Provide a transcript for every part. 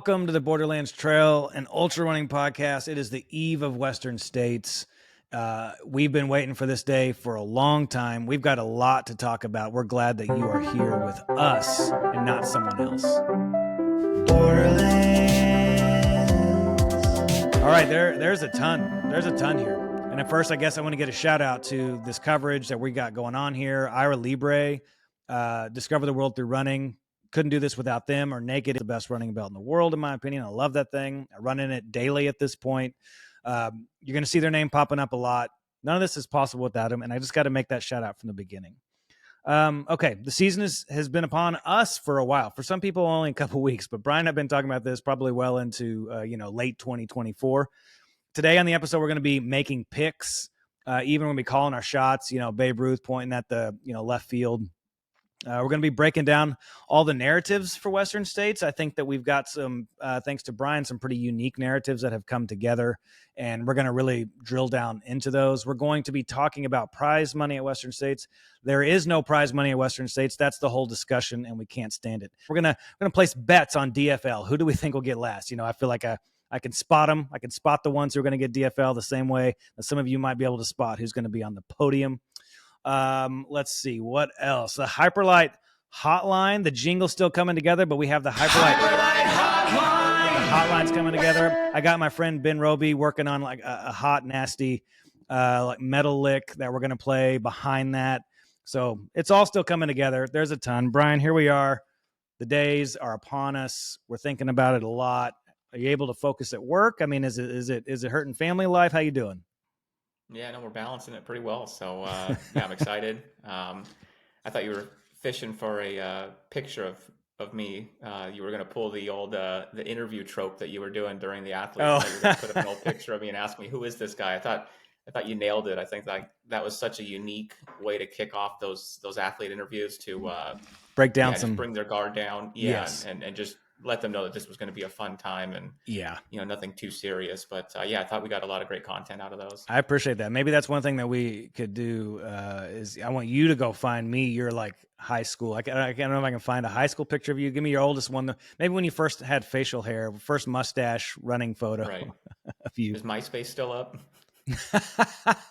Welcome to the Borderlands Trail and Ultra Running Podcast. It is the eve of Western States. We've been waiting for this day for a long time. We've got a lot to talk about. We're glad that you are here with us and not someone else. Borderlands. All right, there's a ton. There's a ton here. And at first, I guess I want to get a shout out to this coverage that we got going on here. Aire Libre, Discover the World Through Running. Couldn't do this without them. Or Naked is the best running belt in the world, in my opinion. I love that thing. I run in it daily at this point. You're going to see their name popping up a lot. None of this is possible without them, and I just got to make that shout out from the beginning. Okay, the season has been upon us for a while. For some people, only a couple weeks, but Brian and I have been talking about this probably well into late 2024. Today on the episode, we're going to be making picks, even when we calling our shots. Babe Ruth pointing at the left field. We're going to be breaking down all the narratives for Western States. I think that we've got some, thanks to Brian, some pretty unique narratives that have come together, and we're going to really drill down into those. We're going to be talking about prize money at Western States. There is no prize money at Western States. That's the whole discussion, and we can't stand it. We're going to place bets on DFL. Who do we think will get last? I feel like I can spot them. I can spot the ones who are going to get DFL the same way that some of you might be able to spot who's going to be on the podium. Let's see what else. The Hyperlyte Hotline, the jingle's still coming together, but we have the Hyperlyte Hotline. The hotline's coming together. I got my friend Ben Roby working on like a hot, nasty, like metal lick that we're going to play behind that. So it's all still coming together. There's a ton. Brian, here we are. The days are upon us. We're thinking about it a lot. Are you able to focus at work? I mean, is it hurting family life? How you doing? Yeah, no, we're balancing it pretty well. So yeah, I'm excited. I thought you were fishing for a picture of me. You were going to pull the old the interview trope that you were doing during the athlete. Oh. You were going to put up an old picture of me and ask me, who is this guy? I thought you nailed it. I think that was such a unique way to kick off those athlete interviews to break down just bring their guard down. Yeah, yes. and just let them know that this was going to be a fun time and nothing too serious. But I thought we got a lot of great content out of those. I appreciate that. Maybe that's one thing that we could do is I want you to go find me your like high school. I don't know if I can find a high school picture of you. Give me your oldest one. Maybe when you first had facial hair, first mustache running photo of you. Is MySpace still up? Can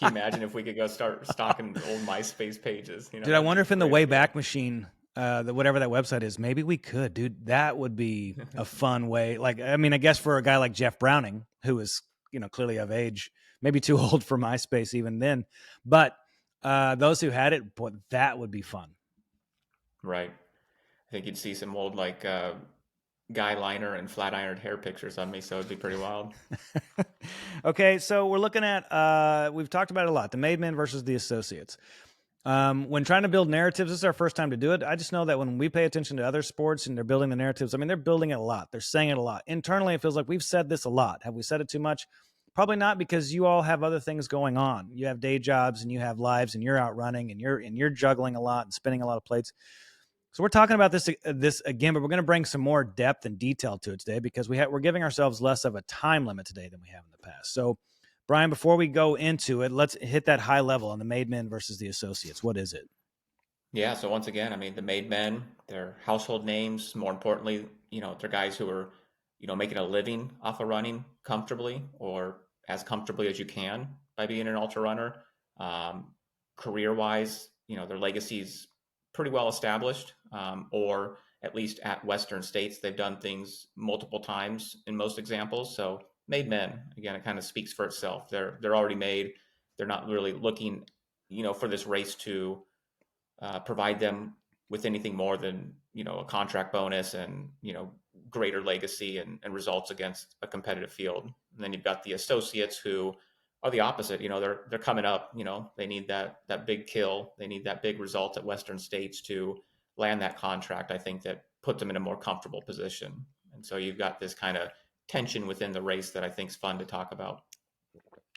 you imagine if we could go start stalking old MySpace pages? Dude, I wonder if in the Wayback Machine, whatever that website is, maybe we could, dude. That would be a fun way. Like, I mean, I guess for a guy like Jeff Browning, who is, clearly of age, maybe too old for MySpace even then. But those who had it, boy, that would be fun. Right. I think you'd see some old like guy liner and flat ironed hair pictures on me, so it'd be pretty wild. Okay, so we're looking at, we've talked about it a lot, the made men versus the associates. When trying to build narratives, this is our first time to do it. I just know that when we pay attention to other sports and they're building the narratives, I mean, they're building it a lot. They're saying it a lot. Internally, it feels like we've said this a lot. Have we said it too much? Probably not, because you all have other things going on. You have day jobs and you have lives and you're out running and you're juggling a lot and spinning a lot of plates. So we're talking about this again, but we're going to bring some more depth and detail to it today because we're giving ourselves less of a time limit today than we have in the past. So Brian, before we go into it, let's hit that high level on the made men versus the associates. What is it? Yeah, so once again, I mean, the made men, they're household names. More importantly, they're guys who are, making a living off of running comfortably or as comfortably as you can by being an ultra runner. Career-wise, their legacy's pretty well established, or at least at Western States, they've done things multiple times in most examples. So made men, again, it kind of speaks for itself. They're already made. They're not really looking, for this race to provide them with anything more than, a contract bonus and, greater legacy and results against a competitive field. And then you've got the associates who are the opposite. They're coming up, they need that big kill. They need that big result at Western States to land that contract. I think that puts them in a more comfortable position. And so you've got this kind of tension within the race that I think is fun to talk about.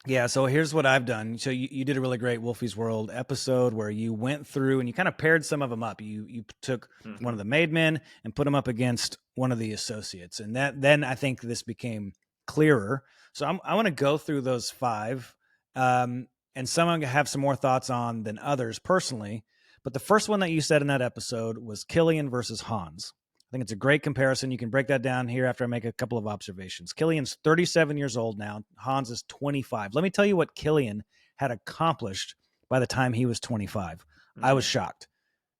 Yeah, so here's what I've done. So you did a really great Wolfie's World episode where you went through and you kind of paired some of them up. You took one of the made men and put them up against one of the associates. And then I think this became clearer. So I want to go through those five. And some I'm going to have some more thoughts on than others personally. But the first one that you said in that episode was Killian versus Hans. think it's a great comparison. You can break that down here after I make a couple of observations. Killian's 37 years old now. Hans is 25. Let me tell you what Killian had accomplished by the time he was 25. Mm-hmm. I was shocked.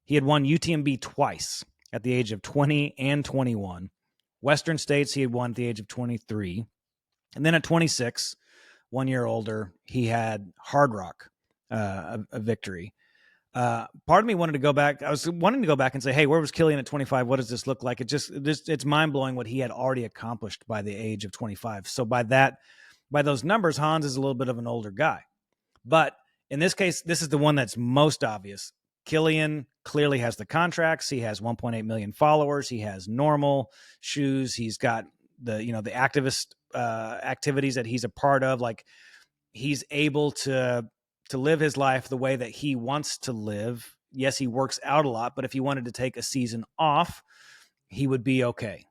He had won UTMB twice at the age of 20 and 21. Western States, he had won at the age of 23. And then at 26, 1 year older, he had Hard Rock, a victory. Part of me wanted to go back. I was wanting to go back and say, hey, where was Killian at 25? What does this look like? It's mind blowing what he had already accomplished by the age of 25. So by those numbers, Hans is a little bit of an older guy. But in this case, this is the one that's most obvious. Killian clearly has the contracts. He has 1.8 million followers. He has normal shoes. He's got the activist activities that he's a part of. Like, he's able to live his life the way that he wants to live. Yes, he works out a lot, but if he wanted to take a season off, he would be okay.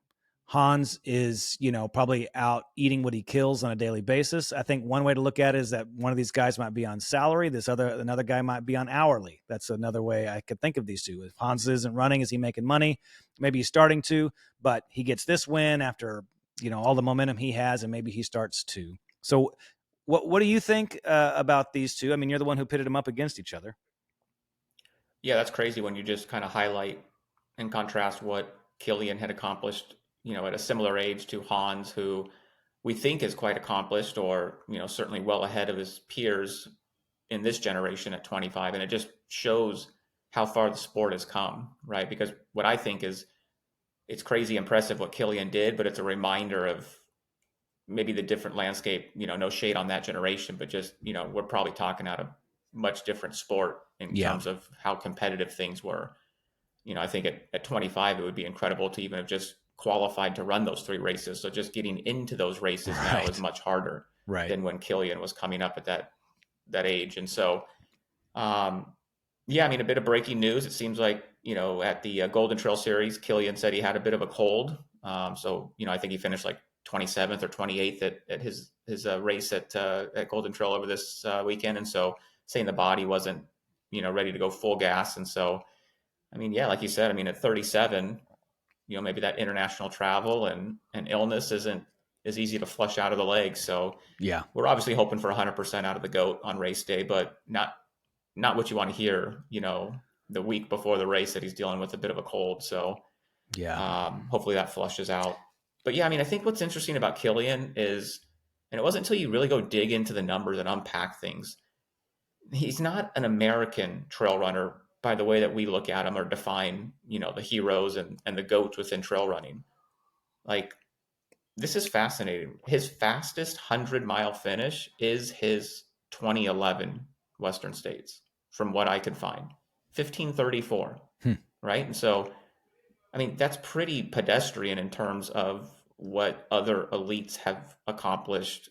Hans is, probably out eating what he kills on a daily basis. I think one way to look at it is that one of these guys might be on salary. Another guy might be on hourly. That's another way I could think of these two. If Hans isn't running, is he making money? Maybe he's starting to, but he gets this win after, all the momentum he has, and maybe he starts to. So what do you think about these two? I mean, you're the one who pitted them up against each other. Yeah, that's crazy when you just kind of highlight and contrast what Killian had accomplished, at a similar age to Hans, who we think is quite accomplished, or, certainly well ahead of his peers in this generation at 25. And it just shows how far the sport has come, right? Because what I think is, it's crazy impressive what Killian did, but it's a reminder of maybe the different landscape, no shade on that generation, but just, we're probably talking out a much different sport in terms of how competitive things were. I think at 25, it would be incredible to even have just qualified to run those 3 races. So just getting into those races now is much harder than when Killian was coming up at that age. And so, a bit of breaking news. It seems like, at the Golden Trail Series, Killian said he had a bit of a cold. So, I think he finished like 27th or 28th at his race at Golden Trail over this weekend. And so saying the body wasn't, ready to go full gas. And so, like you said, at 37, maybe that international travel and illness isn't as easy to flush out of the legs. So we're obviously hoping for 100% out of the GOAT on race day, but not what you want to hear, the week before the race, that he's dealing with a bit of a cold. So hopefully that flushes out. But I think what's interesting about Killian is, and it wasn't until you really go dig into the numbers and unpack things, he's not an American trail runner by the way that we look at him or define, the heroes and the GOATs within trail running. Like, this is fascinating. His fastest 100-mile finish is his 2011 Western States, from what I could find. 15:34, right? And so, that's pretty pedestrian in terms of what other elites have accomplished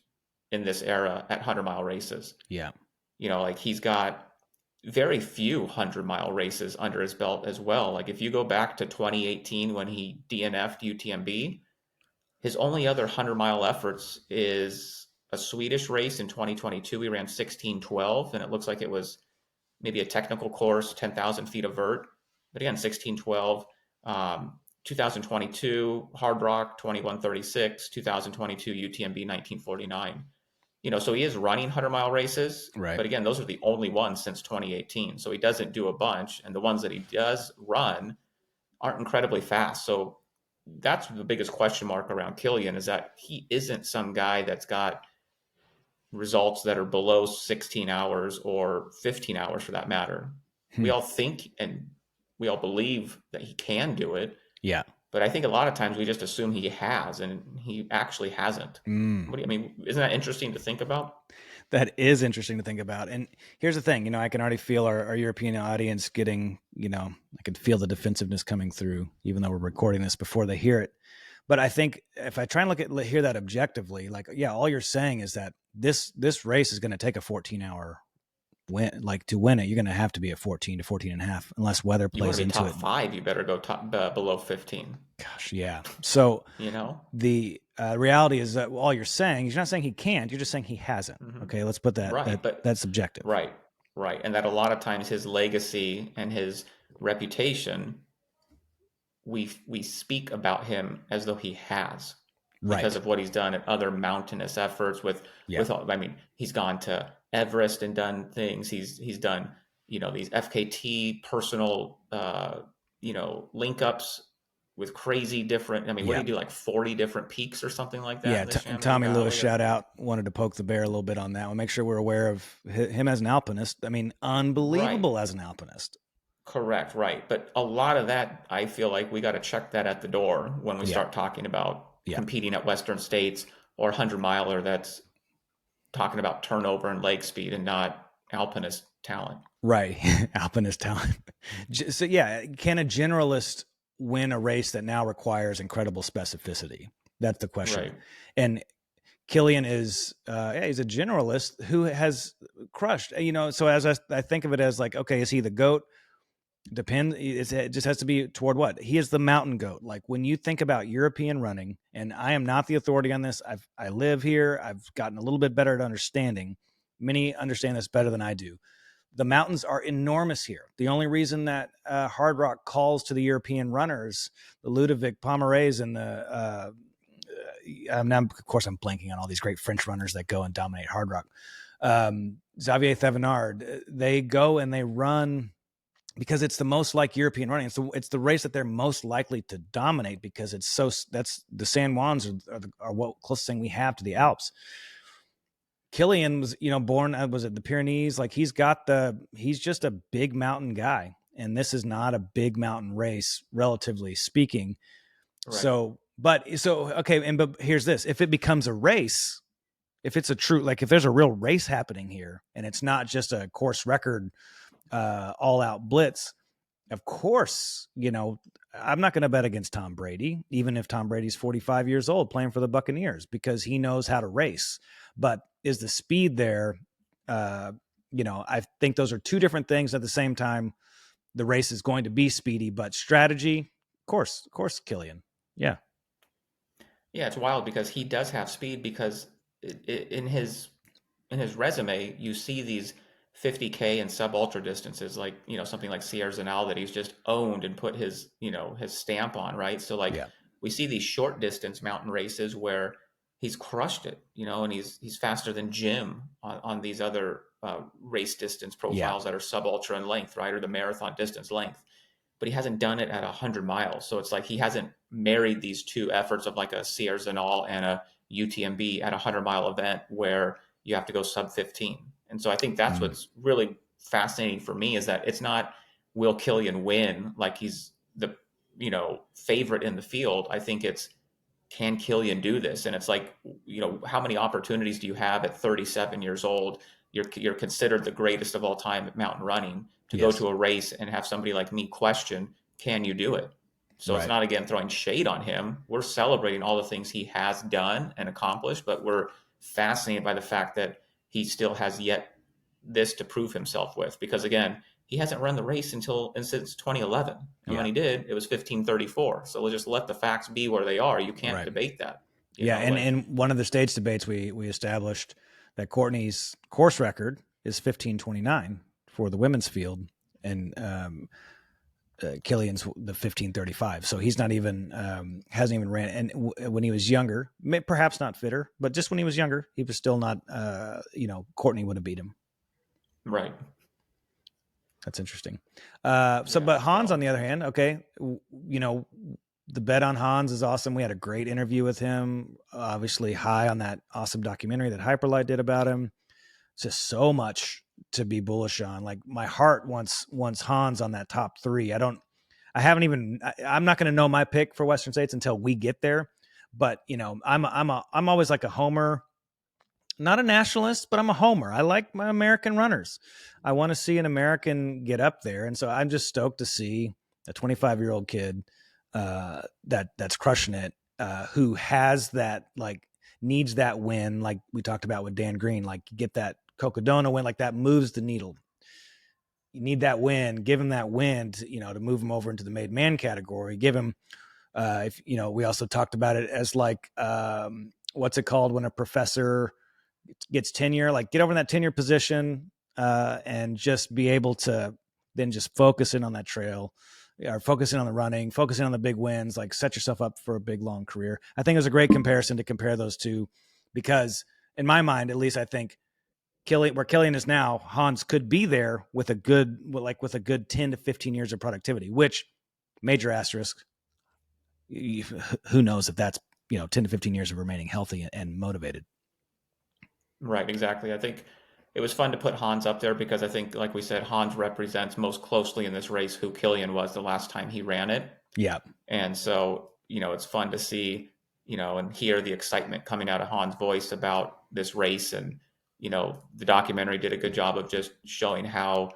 in this era at 100-mile races. Yeah. He's got very few 100-mile races under his belt as well. Like, if you go back to 2018 when he DNF'd UTMB, his only other 100-mile efforts is a Swedish race in 2022. He ran 16:12, and it looks like it was maybe a technical course, 10,000 feet of vert. But again, 16:12. 2022 Hard Rock 21:36. 2022 UTMB 19:49. So he is running 100-mile races, right? But again, those are the only ones since 2018. So he doesn't do a bunch, and the ones that he does run aren't incredibly fast. So that's the biggest question mark around Killian, is that he isn't some guy that's got results that are below 16 hours or 15 hours for that matter. We all think and we all believe that he can do it. Yeah. But I think a lot of times we just assume he has, and he actually hasn't. What do you, isn't that interesting to think about? That is interesting to think about. And here's the thing, I can already feel our European audience getting, I can feel the defensiveness coming through, even though we're recording this before they hear it. But I think if I try and hear that objectively, all you're saying is that this race is going to take a 14-hour win. Like, to win it, you're going to have to be at 14 to 14 and a half, unless weather plays into top it. 5, you better go below 15. Gosh, yeah. So the reality is that all you're saying is, you're not saying he can't, you're just saying he hasn't. Okay, let's put that right. That's subjective. Right. And that a lot of times his legacy and his reputation we speak about him as though he has, because Right. of what he's done at other mountainous efforts Yeah. with all, I mean, he's gone to Everest and done things. He's done, these FKT personal, link ups with crazy different. I mean, what do Yeah. you do, like 40 different peaks or something like that Yeah. in the And Chamonix Tommy Lewis, Valley? shout out, wanted to poke the bear a little bit on that one. Make sure we're aware of him as an alpinist. I mean, Right. unbelievable as an alpinist. Correct, right. But a lot of that, I feel like we got to check that at the door when we Yeah. start talking about Yeah. competing at Western States or 100 miler that's talking about turnover and leg speed and not alpinist talent. Right. Alpinist talent. So, yeah, can a generalist win a race that now requires incredible specificity? That's the question. Right. And Killian is, he's a generalist who has crushed, so as I think of it as like, okay, is he the GOAT? It just has to be toward what? He is the mountain goat. Like when you think about European running, and I am not the authority on this. I live here. I've gotten a little bit better at understanding. Many understand this better than I do. The mountains are enormous here. The only reason that Hard Rock calls to the European runners, the Ludovic Pomerés and now, of course, I'm blanking on all these great French runners that go and dominate Hard Rock. Xavier Thevenard, they go and they run because it's the most like European running. It's the race that they're most likely to dominate because that's the San Juans are what closest thing we have to the Alps. Killian was, born, was it the Pyrenees? Like he's just a big mountain guy. And this is not a big mountain race, relatively speaking. Right. But here's this. If it becomes a race, if it's if there's a real race happening here and it's not just a course record, all out blitz, of course, I'm not going to bet against Tom Brady, even if Tom Brady's 45 years old playing for the Buccaneers, because he knows how to race. But is the speed there? I think those are two different things. At the same time, the race is going to be speedy, but strategy, of course, Killian. Yeah. Yeah, it's wild because he does have speed because in his resume, you see these 50K and sub ultra distances, like, something like Sierra Zanal that he's just owned and put his stamp on, right? So like Yeah. we see these short distance mountain races where he's crushed it, and he's faster than Jim on these other race distance Yeah. profiles that are sub ultra in length, right? Or the marathon distance length. But he hasn't done it at 100 miles. So it's like he hasn't married these two efforts of like a Sierra Zanal and a UTMB at a 100-mile event where you have to go sub 15. And so I think that's what's really fascinating for me is that it's not will Killian win like he's the favorite in the field. I think it's can Killian do this? And it's like, how many opportunities do you have at 37 years old? You're considered the greatest of all time at mountain running to go Yes. to a race and have somebody like me question, can you do it? So it's Right. not, again, throwing shade on him. We're celebrating all the things he has done and accomplished, but we're fascinated by the fact that he still has yet this to prove himself with, because again, he hasn't run the race since 2011, and when Yeah. he did, it was 15:34. So we'll just let the facts be where they are. You can't Right. debate that. Yeah. And one of the stage debates we established that Courtney's course record is 15:29 for the women's field, and Killian's the 15:35. So he's not even hasn't even ran. And when he was younger, perhaps not fitter, but just when he was younger, he was still not. Courtney would have beat him. Right. That's interesting. But Hans, on the other hand, okay, the bet on Hans is awesome. We had a great interview with him. Obviously, high on that awesome documentary that Hyperlyte did about him. It's just so much to be bullish on. Like my heart wants Hans on that top three. I'm not going to know my pick for Western States until we get there. But I'm always like a homer. Not a nationalist, but I'm a homer. I like my American runners. I want to see an American get up there. And so I'm just stoked to see a 25-year-old kid that's crushing it, who has that, like, needs that win, like we talked about with Dan Green, like get that Cocodona win, like that moves the needle. You need that win, give him that win to move him over into the made man category. Give him, we also talked about it as like, what's it called when a professor gets tenure, like get over in that tenure position and just be able to then just focus in on that trail. are focusing on the running, focusing on the big wins, like set yourself up for a big, long career. I think it was a great comparison to compare those two because in my mind, at least, I think where Killian is now, Hans could be there with a good 10 to 15 years of productivity, which major asterisk. Who knows if that's, 10 to 15 years of remaining healthy and motivated. Right, exactly. I think it was fun to put Hans up there because I think, like we said, Hans represents most closely in this race who Killian was the last time he ran it. Yeah. And so, it's fun to see, and hear the excitement coming out of Hans' voice about this race. And, the documentary did a good job of just showing how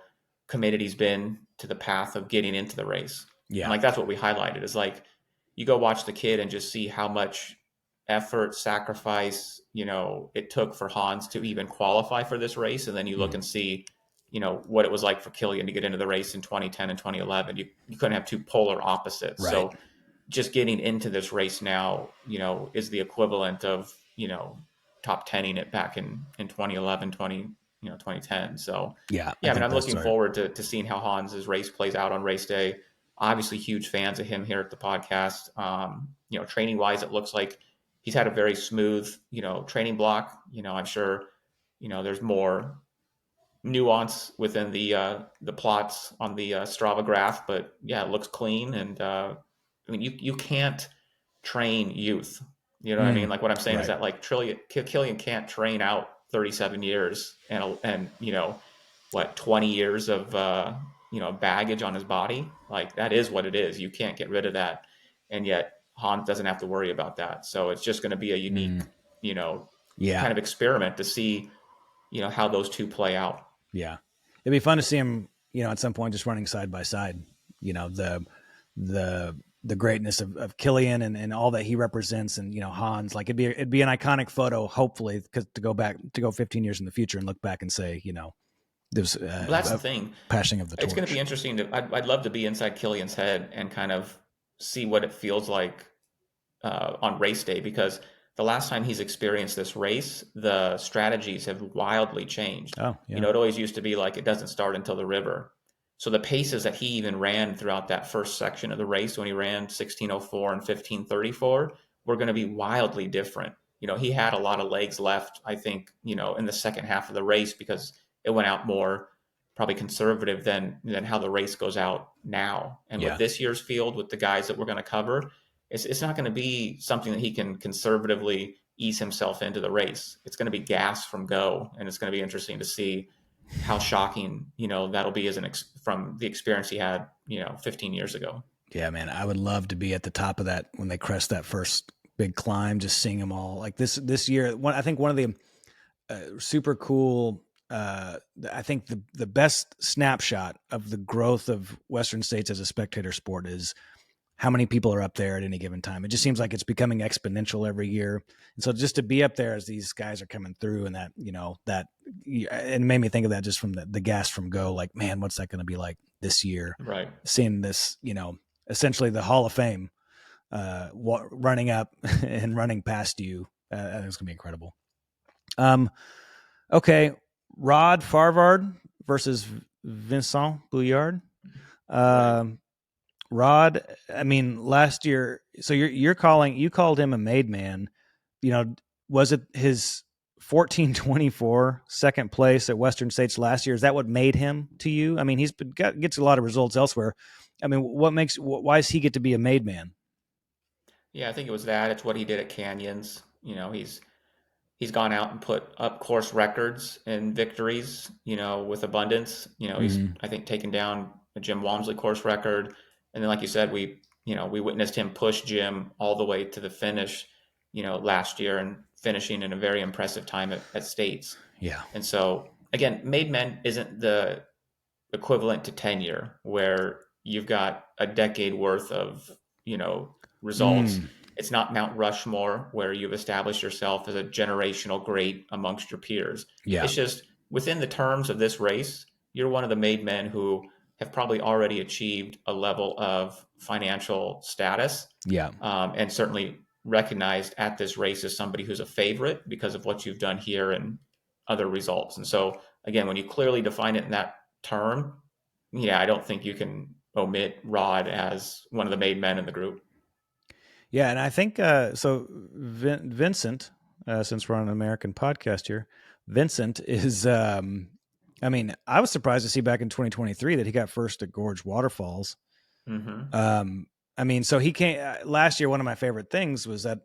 committed he's been to the path of getting into the race. Yeah. And like, that's what we highlighted is like, you go watch the kid and just see how much effort, sacrifice, it took for Hans to even qualify for this race. And then you look and see, what it was like for Killian to get into the race in 2010 and 2011. You couldn't have two polar opposites. Right. So just getting into this race now, is the equivalent of, top 10ing it back in 2011, 2010. So yeah, I'm looking forward to seeing how Hans's race plays out on race day. Obviously huge fans of him here at the podcast. Training wise, it looks like he's had a very smooth, training block. I'm sure, there's more nuance within the plots on the Strava graph, but yeah, it looks clean. And you can't train youth. You know what I mean? Like what I'm saying is that like Killian can't train out 37 years and 20 years of baggage on his body. Like that is what it is. You can't get rid of that. And yet Hans doesn't have to worry about that. So it's just going to be a unique, kind of experiment to see, how those two play out. Yeah. It'd be fun to see him, at some point just running side by side, the greatness of Killian and all that he represents and, Hans, like it'd be an iconic photo, hopefully, because to go 15 years in the future and look back and say, there's that's the thing. Passing of the torch. It's going to be interesting. I'd love to be inside Killian's head and kind of see what it feels like on race day, because the last time he's experienced this race, the strategies have wildly changed. Oh, yeah. It always used to be like it doesn't start until the river. So the paces that he even ran throughout that first section of the race when he ran 1604 and 1534 were going to be wildly different. He had a lot of legs left, I think, in the second half of the race because it went out more probably conservative than how the race goes out now. And with this year's field, with the guys that we're going to cover, it's not going to be something that he can conservatively ease himself into the race. It's going to be gas from go. And it's going to be interesting to see how shocking, that'll be from the experience he had, 15 years ago. Yeah, man, I would love to be at the top of that when they crest that first big climb, just seeing them all like this year. I think one of the super cool, I think the best snapshot of the growth of Western States as a spectator sport is how many people are up there at any given time. It just seems like it's becoming exponential every year. And so just to be up there as these guys are coming through and that, it made me think of that just from the gas from go, like, man, what's that going to be like this year? Right. Seeing this, essentially the Hall of Fame, running up and running past you. I think it's going to be incredible. Okay. Rod Farvard versus Vincent Bouillard. Right. Rod, I mean, last year, so you called him a made man. Was it his 14:24 second place at Western States last year? Is that what made him to you? I mean, gets a lot of results elsewhere. I mean, why does he get to be a made man? Yeah, I think it was that. It's what he did at Canyons. He's gone out and put up course records and victories, with abundance. He's, I think, taken down a Jim Walmsley course record. And then, like you said, we witnessed him push Jim all the way to the finish, last year and finishing in a very impressive time at States. Yeah. And so, again, made men isn't the equivalent to tenure where you've got a decade worth of, results. It's not Mount Rushmore where you've established yourself as a generational great amongst your peers. Yeah. It's just within the terms of this race, you're one of the made men who have probably already achieved a level of financial status. Yeah. And certainly recognized at this race as somebody who's a favorite because of what you've done here and other results. And so, again, when you clearly define it in that term, I don't think you can omit Rod as one of the made men in the group. Yeah, and I think so. Vincent, since we're on an American podcast here, Vincent is. I mean, I was surprised to see back in 2023 that he got first at Gorge Waterfalls. Mm-hmm. I mean, so he came last year. One of my favorite things was that,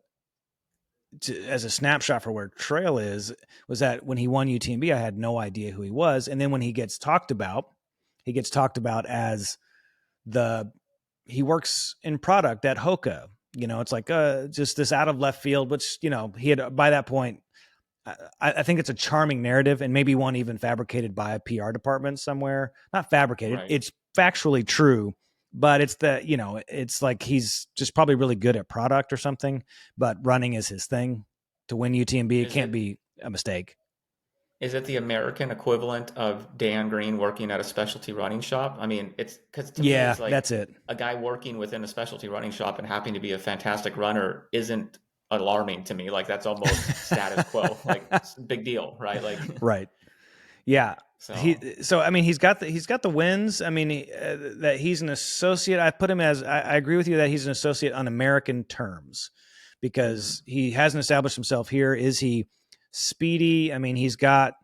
as a snapshot for where Trail is, was that when he won UTMB, I had no idea who he was, and then when he gets talked about as he works in product at Hoka. It's like just this out of left field, which he had by that point. I think it's a charming narrative, and maybe one even fabricated by a PR department somewhere. Not fabricated; Right. it's factually true. But it's it's like he's just probably really good at product or something. But running is his thing. To win UTMB, it can't be a mistake. Is it the American equivalent of Dan Green working at a specialty running shop? I mean, it's because to me, it's like that's it. A guy working within a specialty running shop and happening to be a fantastic runner isn't alarming to me. Like that's almost status quo. Like it's a big deal, right? Like right. Yeah. So I mean, he's got the wins. I mean, that he's an associate. I put him as I agree with you that he's an associate on American terms because he hasn't established himself here. Is he speedy? I mean, he's got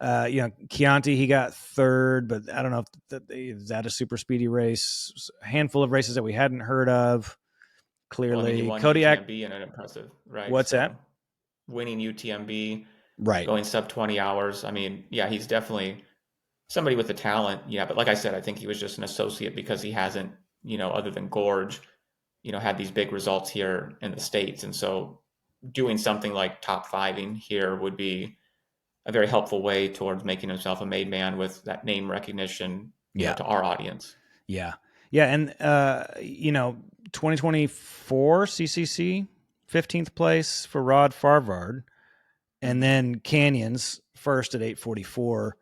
Chianti. He got third, but I don't know if is that a super speedy race. A handful of races that we hadn't heard of. Clearly, well, I mean, he won Kodiak. UTMB in an impressive, right? What's that? Winning UTMB. Right. Going sub 20 hours. I mean, yeah, he's definitely somebody with the talent. Yeah. But like I said, I think he was just an associate because he hasn't, other than Gorge, had these big results here in the States. And so doing something like top fiving here would be a very helpful way towards making himself a made man with that name recognition, to our audience. Yeah. Yeah. And, 2024 CCC, 15th place for Rod Farvard. And then Canyons first at 8:44.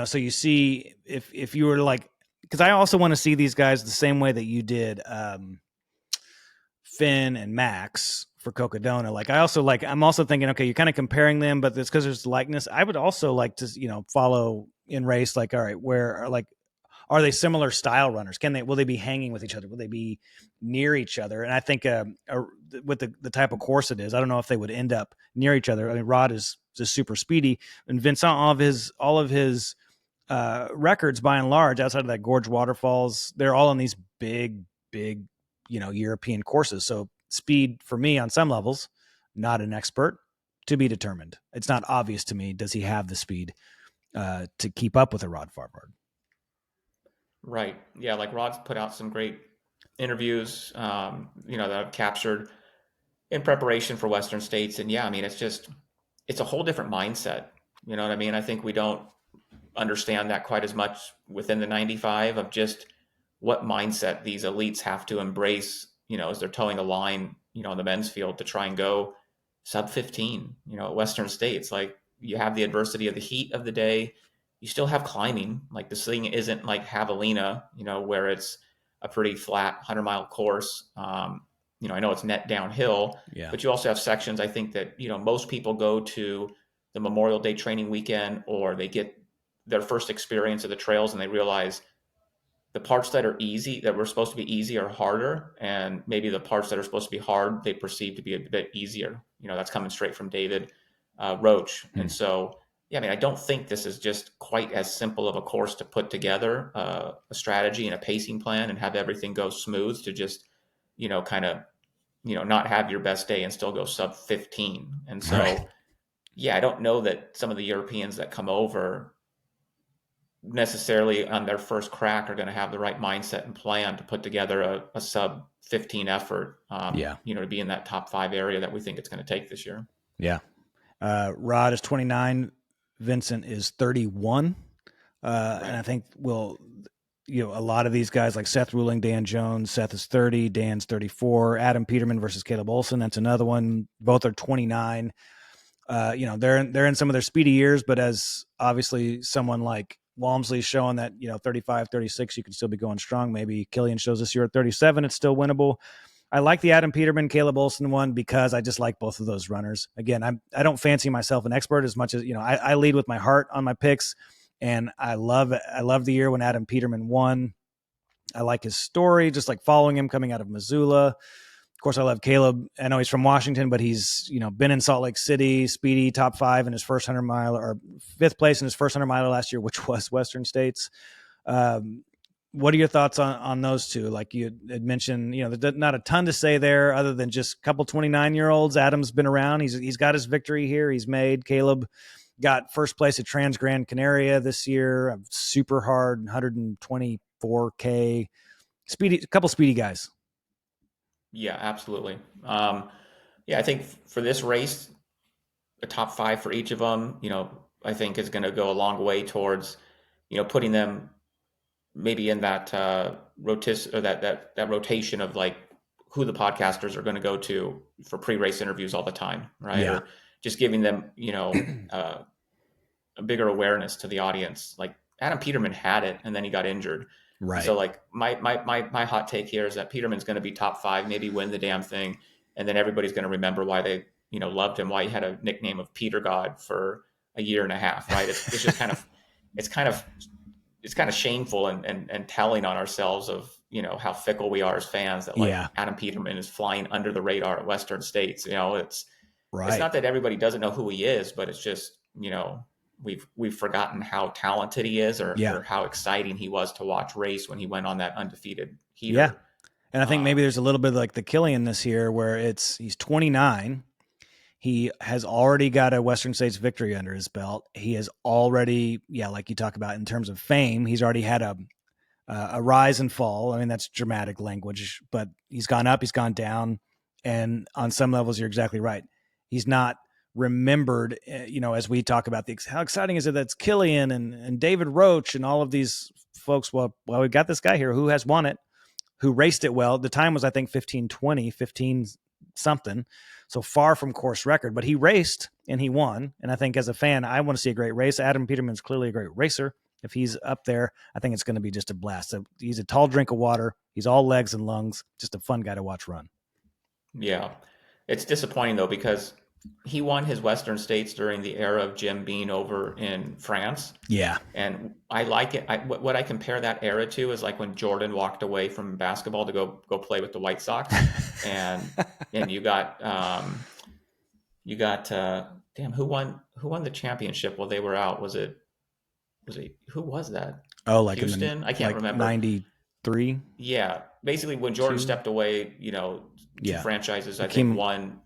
So you see if you were like, because I also want to see these guys the same way that you did Finn and Max for Cocodona. Like I'm also thinking, okay, you're kind of comparing them, but it's because there's likeness. I would also like to follow in race. Like, all right, are they similar style runners? Will they be hanging with each other? Will they be near each other? And I think with the type of course it is, I don't know if they would end up near each other. I mean, Rod is just super speedy, and Vincent, all of his records by and large, outside of that Gorge Waterfalls, they're all on these big, European courses. So speed for me on some levels, not an expert, to be determined. It's not obvious to me. Does he have the speed to keep up with a Rod Farvard? Right. Yeah. Like Rod's put out some great interviews, that I've captured in preparation for Western States. And yeah, I mean, it's a whole different mindset. You know what I mean? I think we don't understand that quite as much within the 95 of just what mindset these elites have to embrace, as they're towing a line, in the men's field to try and go sub 15, at Western States. Like you have the adversity of the heat of the day. You still have climbing. Like this thing isn't like Javelina, where it's a pretty flat 100-mile course. I know it's net downhill, but you also have sections. I think that, most people go to the Memorial Day training weekend, or they get their first experience of the trails and they realize the parts that are easy, that were supposed to be easy, are harder. And maybe the parts that are supposed to be hard, they perceive to be a bit easier. That's coming straight from David Roach. And so, yeah, I mean, I don't think this is just quite as simple of a course to put together a strategy and a pacing plan and have everything go smooth to just, kind of, not have your best day and still go sub 15. And so, yeah, I don't know that some of the Europeans that come over necessarily on their first crack are going to have the right mindset and plan to put together a sub 15 effort, to be in that top 5 area that we think it's going to take this year. Yeah. Rod is 29. Vincent is 31. And I think a lot of these guys like Seth Ruling, Dan Jones, Seth is 30, Dan's 34, Adam Peterman versus Caleb Olsson. That's another one. Both are 29. They're in some of their speedy years, but as obviously someone like Walmsley's showing that, 35, 36, you can still be going strong. Maybe Killian shows this year at 37, it's still winnable. I like the Adam Peterman, Caleb Olsson one because I just like both of those runners. Again, I don't fancy myself an expert as much as, I lead with my heart on my picks, and I love the year when Adam Peterman won. I like his story, just like following him coming out of Missoula. Of course, I love Caleb. I know he's from Washington, but he's, been in Salt Lake City, speedy top 5 in his first 100 mile, or 5th place in his first 100 mile last year, which was Western States. What are your thoughts on those two? Like you had mentioned, there's not a ton to say there other than just a couple 29-year-olds. Adam's been around. He's got his victory here. He's made. Caleb got first place at Trans Gran Canaria this year. Super hard, 124K. Speedy, a couple speedy guys. Yeah, absolutely. I think for this race, a top 5 for each of them, I think is going to go a long way towards, putting them maybe in that rotation or that rotation of like who the podcasters are going to go to for pre-race interviews all the time, right? Yeah. Or just giving them, a bigger awareness to the audience. Like Adam Peterman had it, and then he got injured. Right. So like my hot take here is that Peterman's going to be top 5, maybe win the damn thing, and then everybody's going to remember why they loved him, why he had a nickname of Peter God for a year and a half, right? It's just kind of shameful and telling on ourselves of how fickle we are as fans that like Adam Peterman is flying under the radar at Western States. It's not that everybody doesn't know who he is, but it's just we've forgotten how talented he is or how exciting he was to watch race when he went on that undefeated heater. Yeah. And I think maybe there's a little bit like the Killian this year where he's 29. He has already got a Western States victory under his belt. He has already, like you talk about in terms of fame, he's already had a rise and fall. I mean, that's dramatic language, but he's gone up, he's gone down. And on some levels, you're exactly right. He's not remembered, as we talk about how exciting is it that's Killian and David Roach and all of these folks. Well, we've got this guy here who has won it, who raced it well. The time was, I think, 15:20, 15 something. So far from course record, but he raced and he won. And I think as a fan, I want to see a great race. Adam Peterman's clearly a great racer. If he's up there, I think it's going to be just a blast. So he's a tall drink of water. He's all legs and lungs. Just a fun guy to watch run. Yeah. It's disappointing though, because he won his Western States during the era of Jim being over in France. Yeah. And I like it. What I compare that era to is like when Jordan walked away from basketball to go play with the White Sox. and you got who won the championship while they were out? Was it who was that? Oh, like Houston? I can't remember. 93? Yeah. Basically when Jordan stepped away, two franchises I think won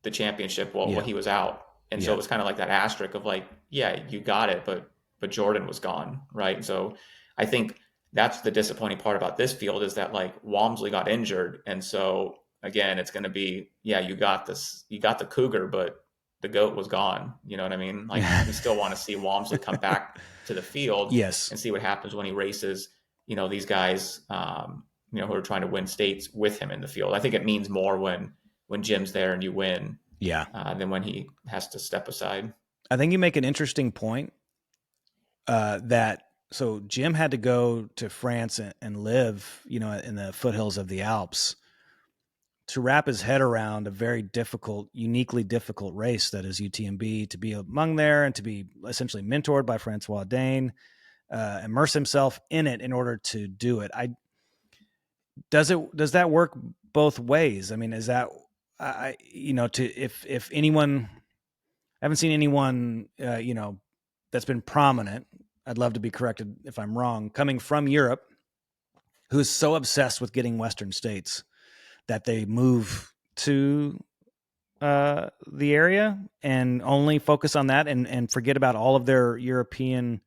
the championship while he was out. And so it was kind of like that asterisk of like, you got it, but Jordan was gone. Right. And so I think that's the disappointing part about this field is that like Walmsley got injured. And so again, it's going to be, you got the Cougar, but the GOAT was gone. You know what I mean? Like we still want to see Walmsley come back to the field and see what happens when he races, these guys, who are trying to win states with him in the field. I think it means more when Jim's there and you win, than when he has to step aside. I think you make an interesting point so Jim had to go to France and live, in the foothills of the Alps to wrap his head around a very difficult, uniquely difficult race that is UTMB, to be among there and to be essentially mentored by Francois Dane, immerse himself in it in order to do it. Does that work both ways? I mean, is that, if anyone, I haven't seen anyone, that's been prominent, I'd love to be corrected if I'm wrong, coming from Europe, who is so obsessed with getting Western States that they move to the area and only focus on that and forget about all of their European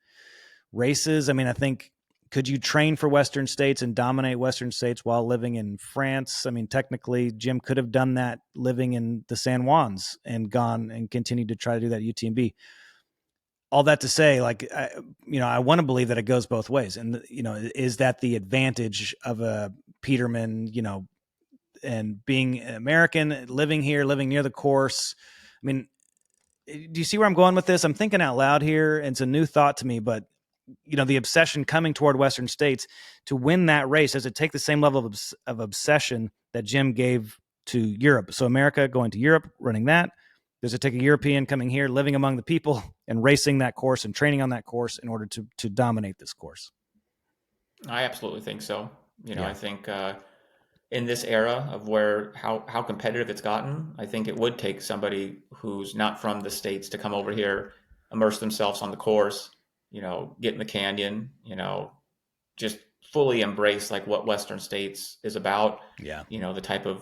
races. I mean, I think, could you train for Western States and dominate Western States while living in France? I mean, technically, Jim could have done that living in the San Juans and gone and continued to try to do that UTMB. All that to say, like, I want to believe that it goes both ways. And, is that the advantage of a Peterman, and being American, living here, living near the course? I mean, do you see where I'm going with this? I'm thinking out loud here. And it's a new thought to me, but the obsession coming toward Western States to win that race, does it take the same level of obsession that Jim gave to Europe? So America going to Europe, running that, does it take a European coming here, living among the people and racing that course and training on that course in order to dominate this course? I absolutely think so. I think in this era of where how competitive it's gotten, I think it would take somebody who's not from the States to come over here, immerse themselves on the course, get in the canyon, just fully embrace like what Western States is about. Yeah. The type of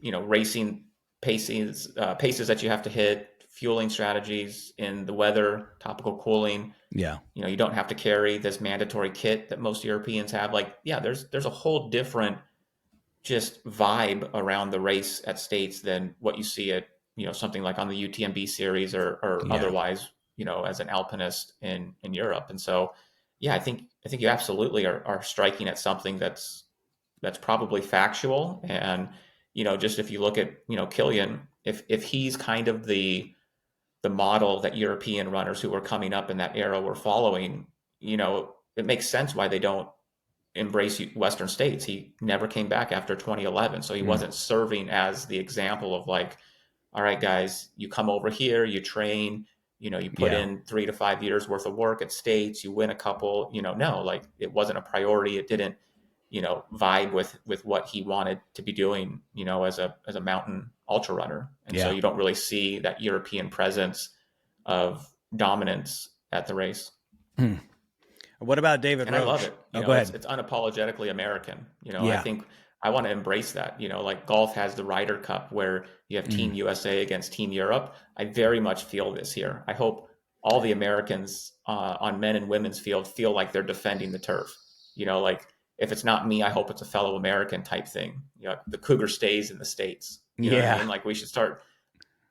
racing paces that you have to hit, fueling strategies in the weather, topical cooling. Yeah. You don't have to carry this mandatory kit that most Europeans have. Like, yeah, there's a whole different just vibe around the race at States than what you see at something like on the UTMB series or Yeah. otherwise as an alpinist in Europe. And so yeah, I think you absolutely are striking at something that's probably factual. And just if you look at Killian, if he's kind of the model that European runners who were coming up in that era were following, it makes sense why they don't embrace Western States. He never came back after 2011. So he wasn't serving as the example of like, all right, guys, you come over here, you train, you put in 3 to 5 years worth of work at States, you win a couple, no, like it wasn't a priority. It didn't, vibe with what he wanted to be doing, as a mountain ultra runner. And so you don't really see that European presence of dominance at the race. What about David And Roach? I love it. Go ahead. It's unapologetically American. Yeah. I think I want to embrace that. Like golf has the Ryder Cup where you have Team USA against Team Europe. I very much feel this here. I hope all the Americans on men and women's field feel like they're defending the turf. Like if it's not me, I hope it's a fellow American type thing. The Cougar stays in the States. You know what I mean? Like we should start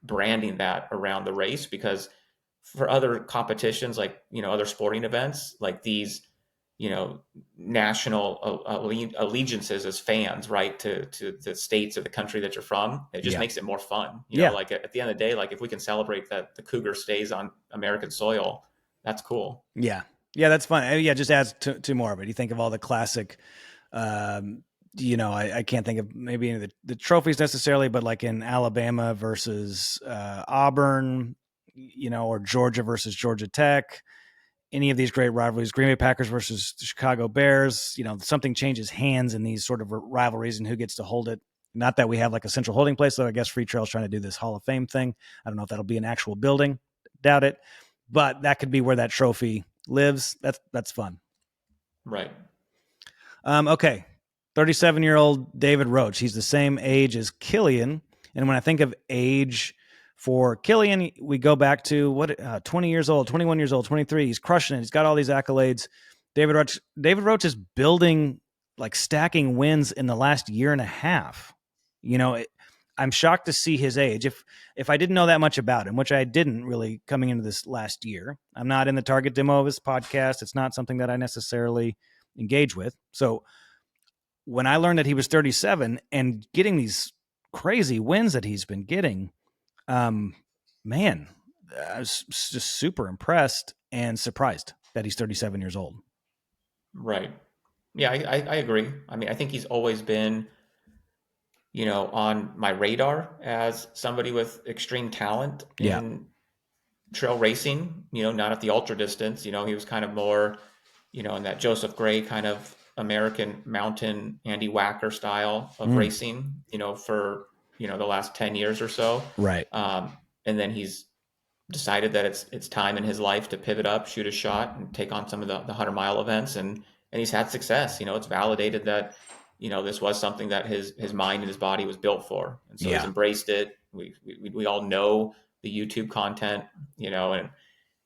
branding that around the race, because for other competitions, like, other sporting events, like these, national allegiances as fans, right, to the states or the country that you're from, it just makes it more fun. Like at the end of the day, like if we can celebrate that the Cougar stays on American soil, that's cool. Yeah. That's fun. Yeah. Just adds to more of it. You think of all the classic, I can't think of maybe any of the trophies necessarily, but like in Alabama versus Auburn, or Georgia versus Georgia Tech, any of these great rivalries, Green Bay Packers versus the Chicago Bears, something changes hands in these sort of rivalries and who gets to hold it. Not that we have like a central holding place, though. I guess Free Trail's trying to do this Hall of Fame thing. I don't know if that'll be an actual building. Doubt it. But that could be where that trophy lives. That's fun. Right. Okay. 37-year-old David Roach. He's the same age as Killian. And when I think of age for Killian, we go back to 20 years old, 21 years old, 23. He's crushing it. He's got all these accolades. David Roach is building, like stacking wins in the last year and a half. I'm shocked to see his age. If I didn't know that much about him, which I didn't really coming into this last year, I'm not in the target demo of his podcast. It's not something that I necessarily engage with. So when I learned that he was 37 and getting these crazy wins that he's been getting, man, I was just super impressed and surprised that he's 37 years old. Right. Yeah, I agree. I mean, I think he's always been, on my radar as somebody with extreme talent in trail racing, not at the ultra distance. He was kind of more, in that Joseph Gray kind of American mountain Andy Wacker style of racing, for, the last 10 years or so. Right. And then he's decided that it's time in his life to pivot up, shoot a shot, and take on some of the 100-mile events. And he's had success. It's validated that, this was something that his mind and his body was built for. And so he's embraced it. We all know the YouTube content, and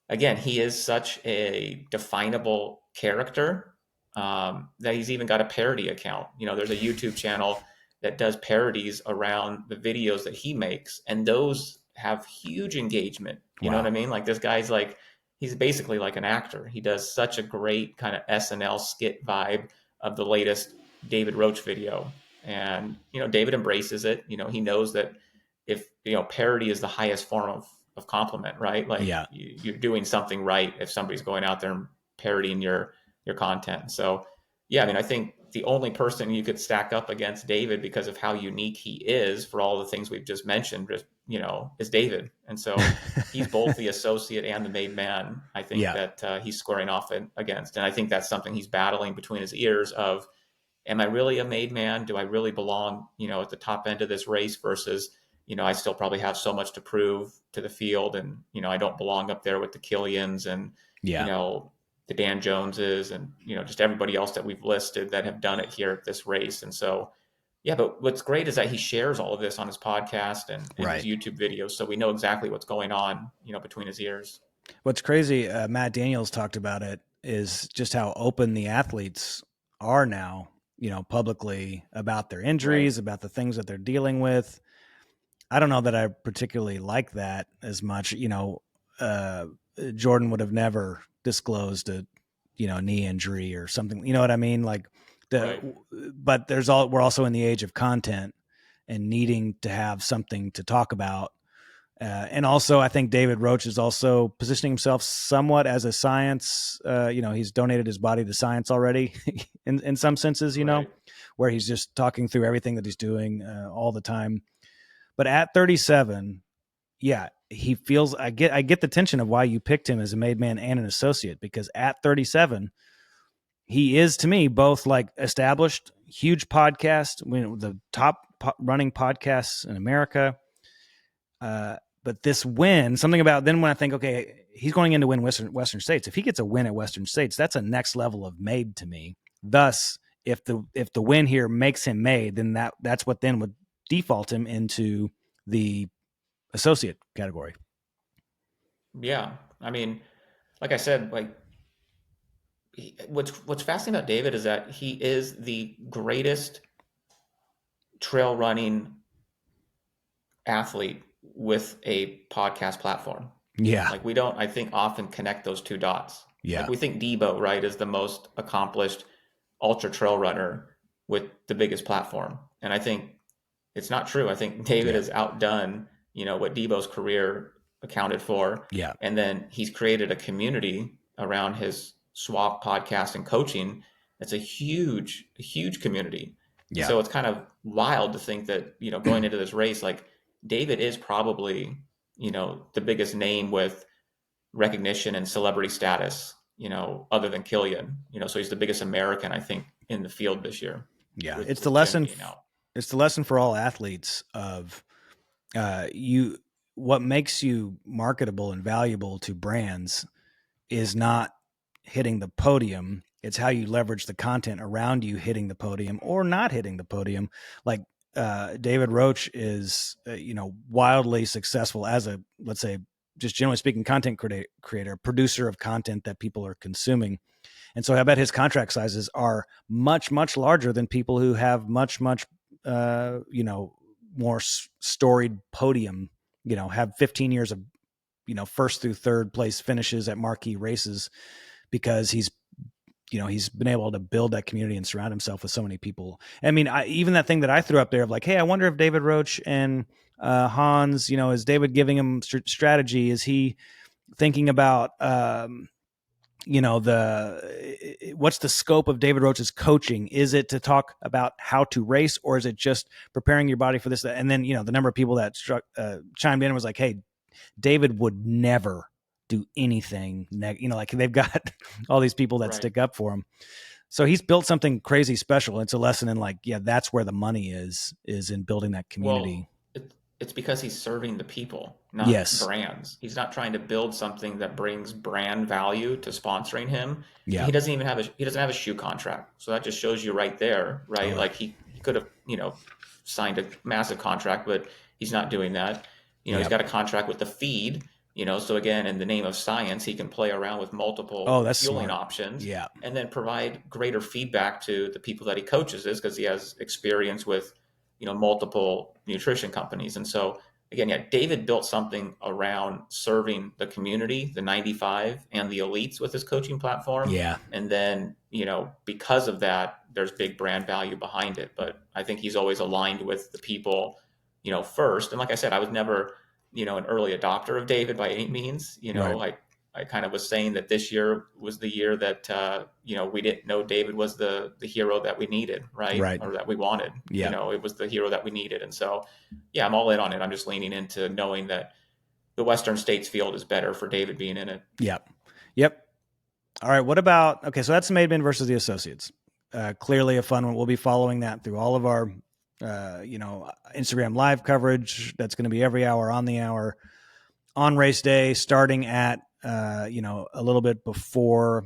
again, he is such a definable character that he's even got a parody account. There's a YouTube channel that does parodies around the videos that he makes, and those have huge engagement. You know what I mean? Like this guy's like, he's basically like an actor. He does such a great kind of SNL skit vibe of the latest David Roach video. And, David embraces it. He knows that if, parody is the highest form of compliment, right? Like you're doing something right if somebody's going out there and parodying your content. So yeah, I mean, I think the only person you could stack up against David because of how unique he is for all the things we've just mentioned, is David. And so he's both the associate and the made man, I think, that he's squaring off against. And I think that's something he's battling between his ears of, am I really a made man? Do I really belong, at the top end of this race versus, I still probably have so much to prove to the field, and, I don't belong up there with the Killians and, Yeah. the Dan Joneses and, just everybody else that we've listed that have done it here at this race. And so, yeah, but what's great is that he shares all of this on his podcast and his Right. YouTube videos. So we know exactly what's going on, between his ears. What's crazy, Matt Daniels talked about it, is just how open the athletes are now, publicly about their injuries, Right. about the things that they're dealing with. I don't know that I particularly like that as much. Jordan would have never disclosed a, knee injury or something. You know what I mean? Like Right. but we're also in the age of content and needing to have something to talk about. And also, I think David Roach is also positioning himself somewhat as a science. He's donated his body to science already, in some senses. Right. Where he's just talking through everything that he's doing all the time. But at 37, yeah, he feels. I get the tension of why you picked him as a made man and an associate, because at 37, he is, to me, both like established, huge podcast, the top running podcasts in America. But this win, something about then when I think, okay, he's going in to win Western States. If he gets a win at Western States, that's a next level of made to me. Thus, if the win here makes him made, then that's what then would default him into the associate category. Yeah. I mean, like I said, like what's fascinating about David is that he is the greatest trail running athlete with a podcast platform. Yeah. Like we don't, I think, often connect those two dots. Yeah. Like we think Debo, right, is the most accomplished ultra trail runner with the biggest platform. And I think it's not true. I think David has outdone, what Debo's career accounted for. Yeah. And then he's created a community around his Swap podcast and coaching. It's a huge community. Yeah. So it's kind of wild to think that, going into this race, like David is probably, the biggest name with recognition and celebrity status, other than Killian, so he's the biggest American, I think, in the field this year. Yeah. It's the lesson. It's the lesson for all athletes of what makes you marketable and valuable to brands is not hitting the podium. It's how you leverage the content around you hitting the podium or not hitting the podium. Like David Roach is, wildly successful as a, let's say, just generally speaking, content creator, producer of content that people are consuming. And so I bet his contract sizes are much, much larger than people who have much, much, more storied podium, have 15 years of, first through third place finishes at marquee races, because he's been able to build that community and surround himself with so many people. I mean, even that thing that I threw up there of like, hey, I wonder if David Roach and Hans, is David giving him strategy? Is he thinking about, what's the scope of David Roach's coaching? Is it to talk about how to race, or is it just preparing your body for this? And then, the number of people that chimed in was like, hey, David would never do anything like they've got all these people that stick up for him. So he's built something crazy special. It's a lesson in like, yeah, that's where the money is in building that community. Well, it's because he's serving the people, not brands. He's not trying to build something that brings brand value to sponsoring him. Yeah. He doesn't have a shoe contract. So that just shows you right there, right? Like he could have, signed a massive contract, but he's not doing that. He's got a contract with the feed, so again, in the name of science, he can play around with multiple fueling options, and then provide greater feedback to the people that he coaches, because he has experience with, multiple nutrition companies. And so again, David built something around serving the community, the 95 and the elites with his coaching platform. Yeah. And then, because of that, there's big brand value behind it. But I think he's always aligned with the people, first. And like I said, I was never, an early adopter of David by any means. I kind of was saying that this year was the year that, we didn't know David was the hero that we needed, right? Or that we wanted. Yeah. It was the hero that we needed. And so, yeah, I'm all in on it. I'm just leaning into knowing that the Western States field is better for David being in it. Yep. All right. What about, okay, so that's the main event versus the associates. Clearly a fun one. We'll be following that through all of our, Instagram live coverage. That's going to be every hour on the hour on race day, starting at, a little bit before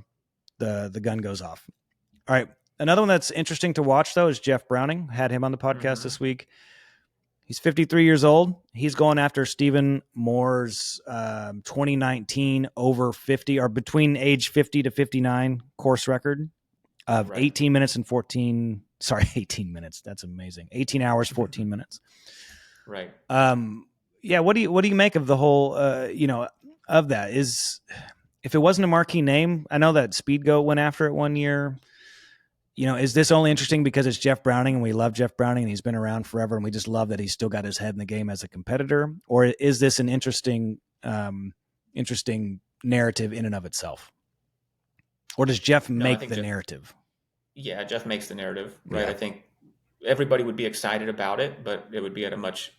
the gun goes off. All right. Another one that's interesting to watch, though, is Jeff Browning. Had him on the podcast this week. He's 53 years old. He's going after Stephen Moore's 2019 over 50 or between age 50 to 59 course record of 18 minutes and 18 minutes. That's amazing. 18 hours, 14 minutes. Right. Yeah. What do you make of the whole, of that? If it wasn't a marquee name, I know that Speedgoat went after it one year. Is this only interesting because it's Jeff Browning and we love Jeff Browning and he's been around forever and we just love that he's still got his head in the game as a competitor? Or is this an interesting narrative in and of itself? Or does Jeff make the narrative? Yeah, Jeff makes the narrative, right? Yeah. I think everybody would be excited about it, but it would be at a much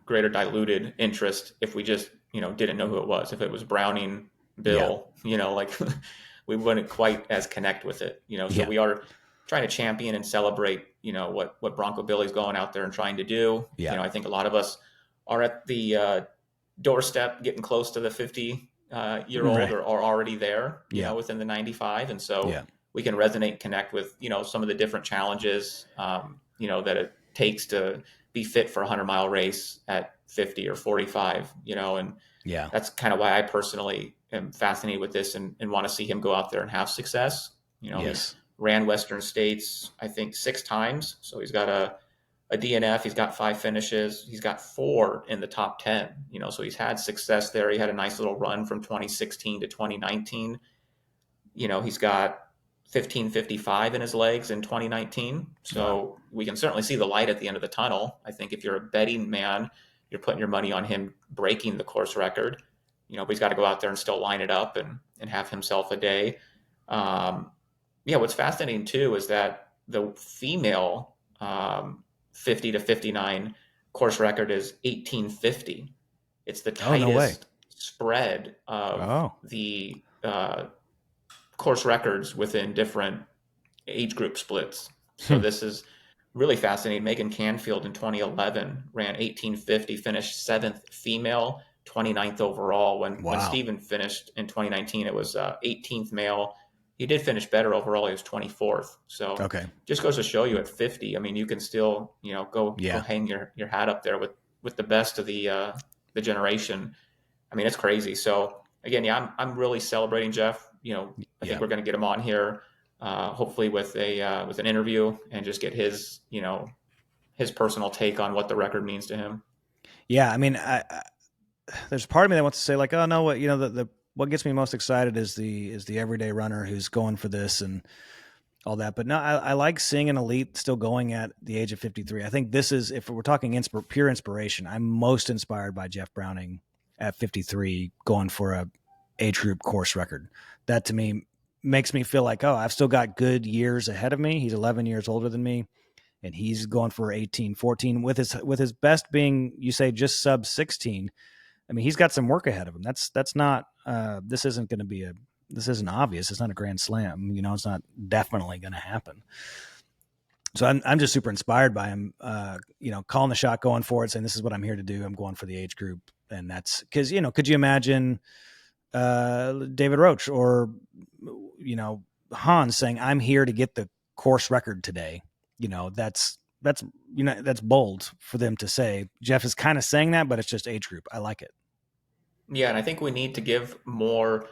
greater diluted interest if we just, didn't know who it was. If it was Browning, Bill, we wouldn't quite as connect with it, so we are trying to champion and celebrate, what Bronco Billy's going out there and trying to do. Yeah. I think a lot of us are at the doorstep, getting close to the 50-year-old or are already there, within the 95. And so we can resonate and connect with, some of the different challenges, that it takes to be fit for a 100-mile race at 50 or 45, and that's kind of why I personally am fascinated with this and want to see him go out there and have success. He's ran Western States, I think 6 times. So he's got a DNF, he's got 5 finishes, he's got 4 in the top 10, so he's had success there. He had a nice little run from 2016 to 2019. He's got 15:55 in his legs in 2019. So we can certainly see the light at the end of the tunnel. I think if you're a betting man, you're putting your money on him breaking the course record, but he's got to go out there and still line it up and have himself a day. What's fascinating too is that the female 50 to 59 course record is 18:50. It's the tightest spread of the course records within different age group splits. So this is really fascinating. Megan Canfield in 2011 ran 18:50, finished 7th female, 29th overall. When Stephen finished in 2019, it was 18th male. He did finish better overall. He was 24th. So just goes to show you at 50, I mean, you can still, go hang your hat up there with the best of the generation. I mean, it's crazy. So again, I'm really celebrating Jeff. I think we're going to get him on here, hopefully with an interview and just get his personal take on what the record means to him. Yeah. I mean, there's part of me that wants to say like, oh no, what gets me most excited is the everyday runner who's going for this and all that. But no, I like seeing an elite still going at the age of 53. I think this is, if we're talking pure inspiration, I'm most inspired by Jeff Browning at 53 going for a age group course record. That to me makes me feel like, I've still got good years ahead of me. He's 11 years older than me and he's going for 18, 14 with his best being, you say, just sub 16. I mean, he's got some work ahead of him. That's not, this isn't obvious. It's not a grand slam. It's not definitely going to happen. So I'm just super inspired by him, calling the shot, going for it, saying, this is what I'm here to do. I'm going for the age group. And that's because, could you imagine David Roach or, Hans saying, I'm here to get the course record today. That's bold for them to say. Jeff is kind of saying that, but it's just age group. I like it. Yeah. And I think we need to give more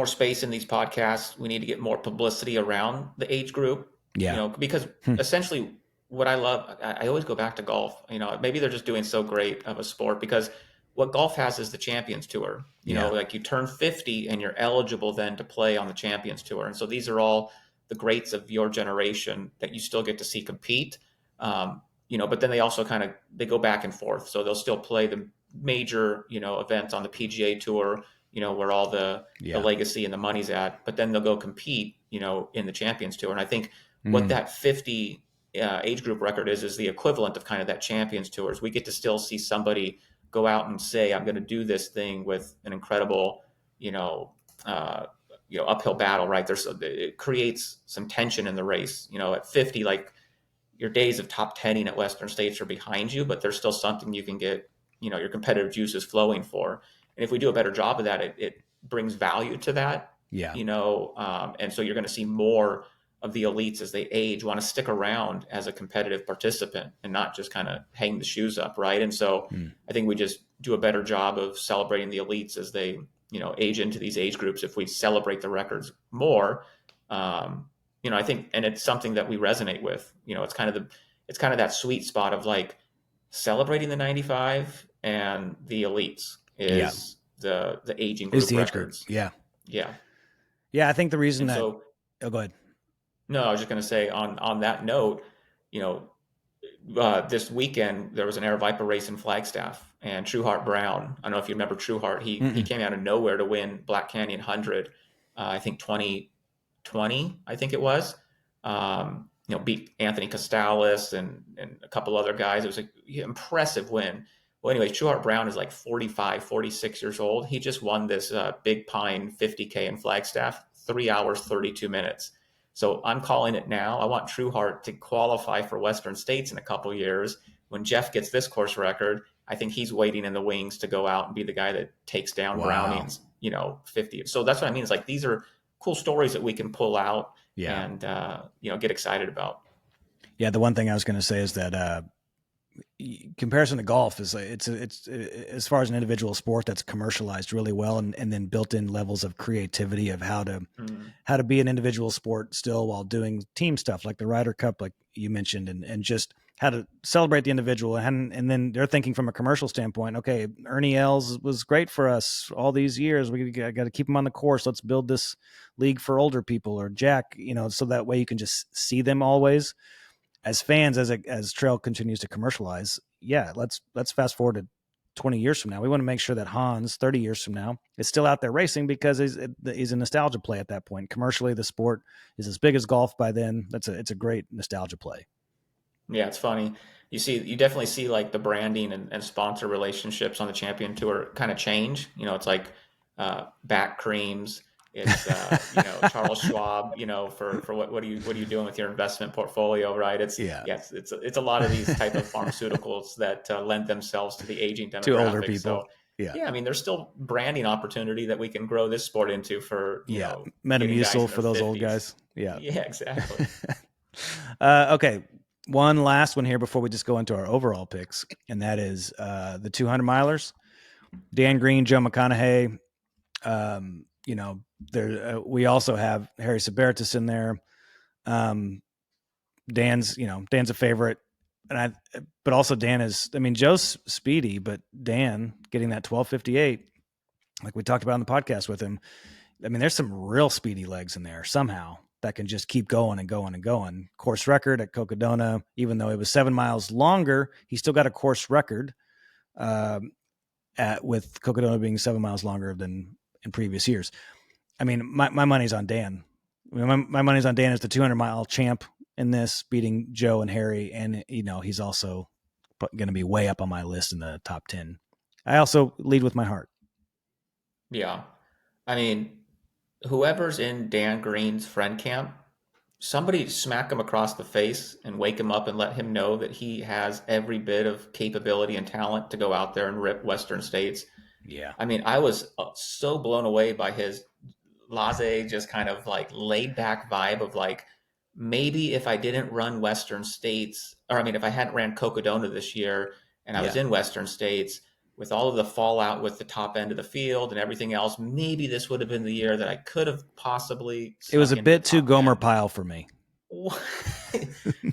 space in these podcasts. We need to get more publicity around the age group, because essentially what I love, I always go back to golf, maybe they're just doing so great of a sport because what golf has is the Champions Tour, like you turn 50 and you're eligible then to play on the Champions Tour. And so these are all the greats of your generation that you still get to see compete. But then they also they go back and forth. So they'll still play the major, events on the PGA Tour, where all the legacy and the money's at, but then they'll go compete, in the Champions Tour. And I think what that 50 age group record is the equivalent of kind of that Champions Tours. We get to still see somebody go out and say, I'm going to do this thing with an incredible, uphill battle, right? It creates some tension in the race. At 50, like your days of top 10ing at Western States are behind you, but there's still something you can get, your competitive juices flowing for. And if we do a better job of that, it brings value to that. Yeah. And so you're going to see more of the elites as they age want to stick around as a competitive participant and not just kind of hang the shoes up, right? And so I think we just do a better job of celebrating the elites as they, age into these age groups. If we celebrate the records more, I think, and it's something that we resonate with. It's kind of that sweet spot of like celebrating the 95 and the elites is the aging group records. Yeah. Yeah. Yeah. I think the reason and that, so, go ahead. No, I was just going to say on that note, this weekend there was an Aire Viper race in Flagstaff, and Trueheart Brown. I don't know if you remember Trueheart. He came out of nowhere to win Black Canyon 100. I think 2020. I think it was. Beat Anthony Costalis and a couple other guys. It was an impressive win. Well, anyways, Trueheart Brown is like 45, 46 years old. He just won this Big Pine 50K in Flagstaff, 3 hours, 32 minutes. So I'm calling it now. I want Trueheart to qualify for Western States in a couple of years. When Jeff gets this course record, I think he's waiting in the wings to go out and be the guy that takes down Browning's, 50. So that's what I mean. Is like, these are cool stories that we can pull out and, get excited about. Yeah. The one thing I was going to say is that, comparison to golf is it's as far as an individual sport that's commercialized really well and then built in levels of creativity of how to be an individual sport still while doing team stuff like the Ryder Cup, like you mentioned, and just how to celebrate the individual. And then they're thinking from a commercial standpoint, okay, Ernie Els was great for us all these years. We got to keep him on the course. Let's build this league for older people, or Jack, so that way you can just see them always. As fans, as trail continues to commercialize, let's fast forward to 20 years from now. We want to make sure that Hans, 30 years from now, is still out there racing because he's a nostalgia play at that point. Commercially, the sport is as big as golf by then. It's a great nostalgia play. Yeah, it's funny. You definitely see like the branding and sponsor relationships on the Champion Tour kind of change. It's like back creams. It's Charles Schwab. For what are you doing with your investment portfolio, right? It's a lot of these type of pharmaceuticals that lend themselves to the aging demographic. To older people. So, I mean, there's still branding opportunity that we can grow this sport into for Metamucil for those 50s. Old guys. Yeah, exactly. Okay, one last one here before we just go into our overall picks, and that is the 200 milers. Dan Green, Joe McConaughey. We also have Harry Sabertis in there. Dan's a favorite, but also Dan is. I mean, Joe's speedy, but Dan getting that 12:58, like we talked about on the podcast with him. I mean, there's some real speedy legs in there somehow that can just keep going and going and going. Course record at Cocodona, even though it was 7 miles longer, he still got a course record. With Cocodona being 7 miles longer than in previous years. I mean, my money's on Dan. I mean, my money's on Dan as the 200-mile champ in this, beating Joe and Harry. And, he's also going to be way up on my list in the top 10. I also lead with my heart. Yeah. I mean, whoever's in Dan Green's friend camp, somebody smack him across the face and wake him up and let him know that he has every bit of capability and talent to go out there and rip Western States. Yeah. I mean, I was so blown away by his laissez, just kind of like laid back vibe of like, maybe if I didn't run Western States, or I mean, if I hadn't ran Cocodona this year and I was in Western States with all of the fallout with the top end of the field and everything else, maybe this would have been the year that I could have possibly. It was a bit too Gomer Pyle for me.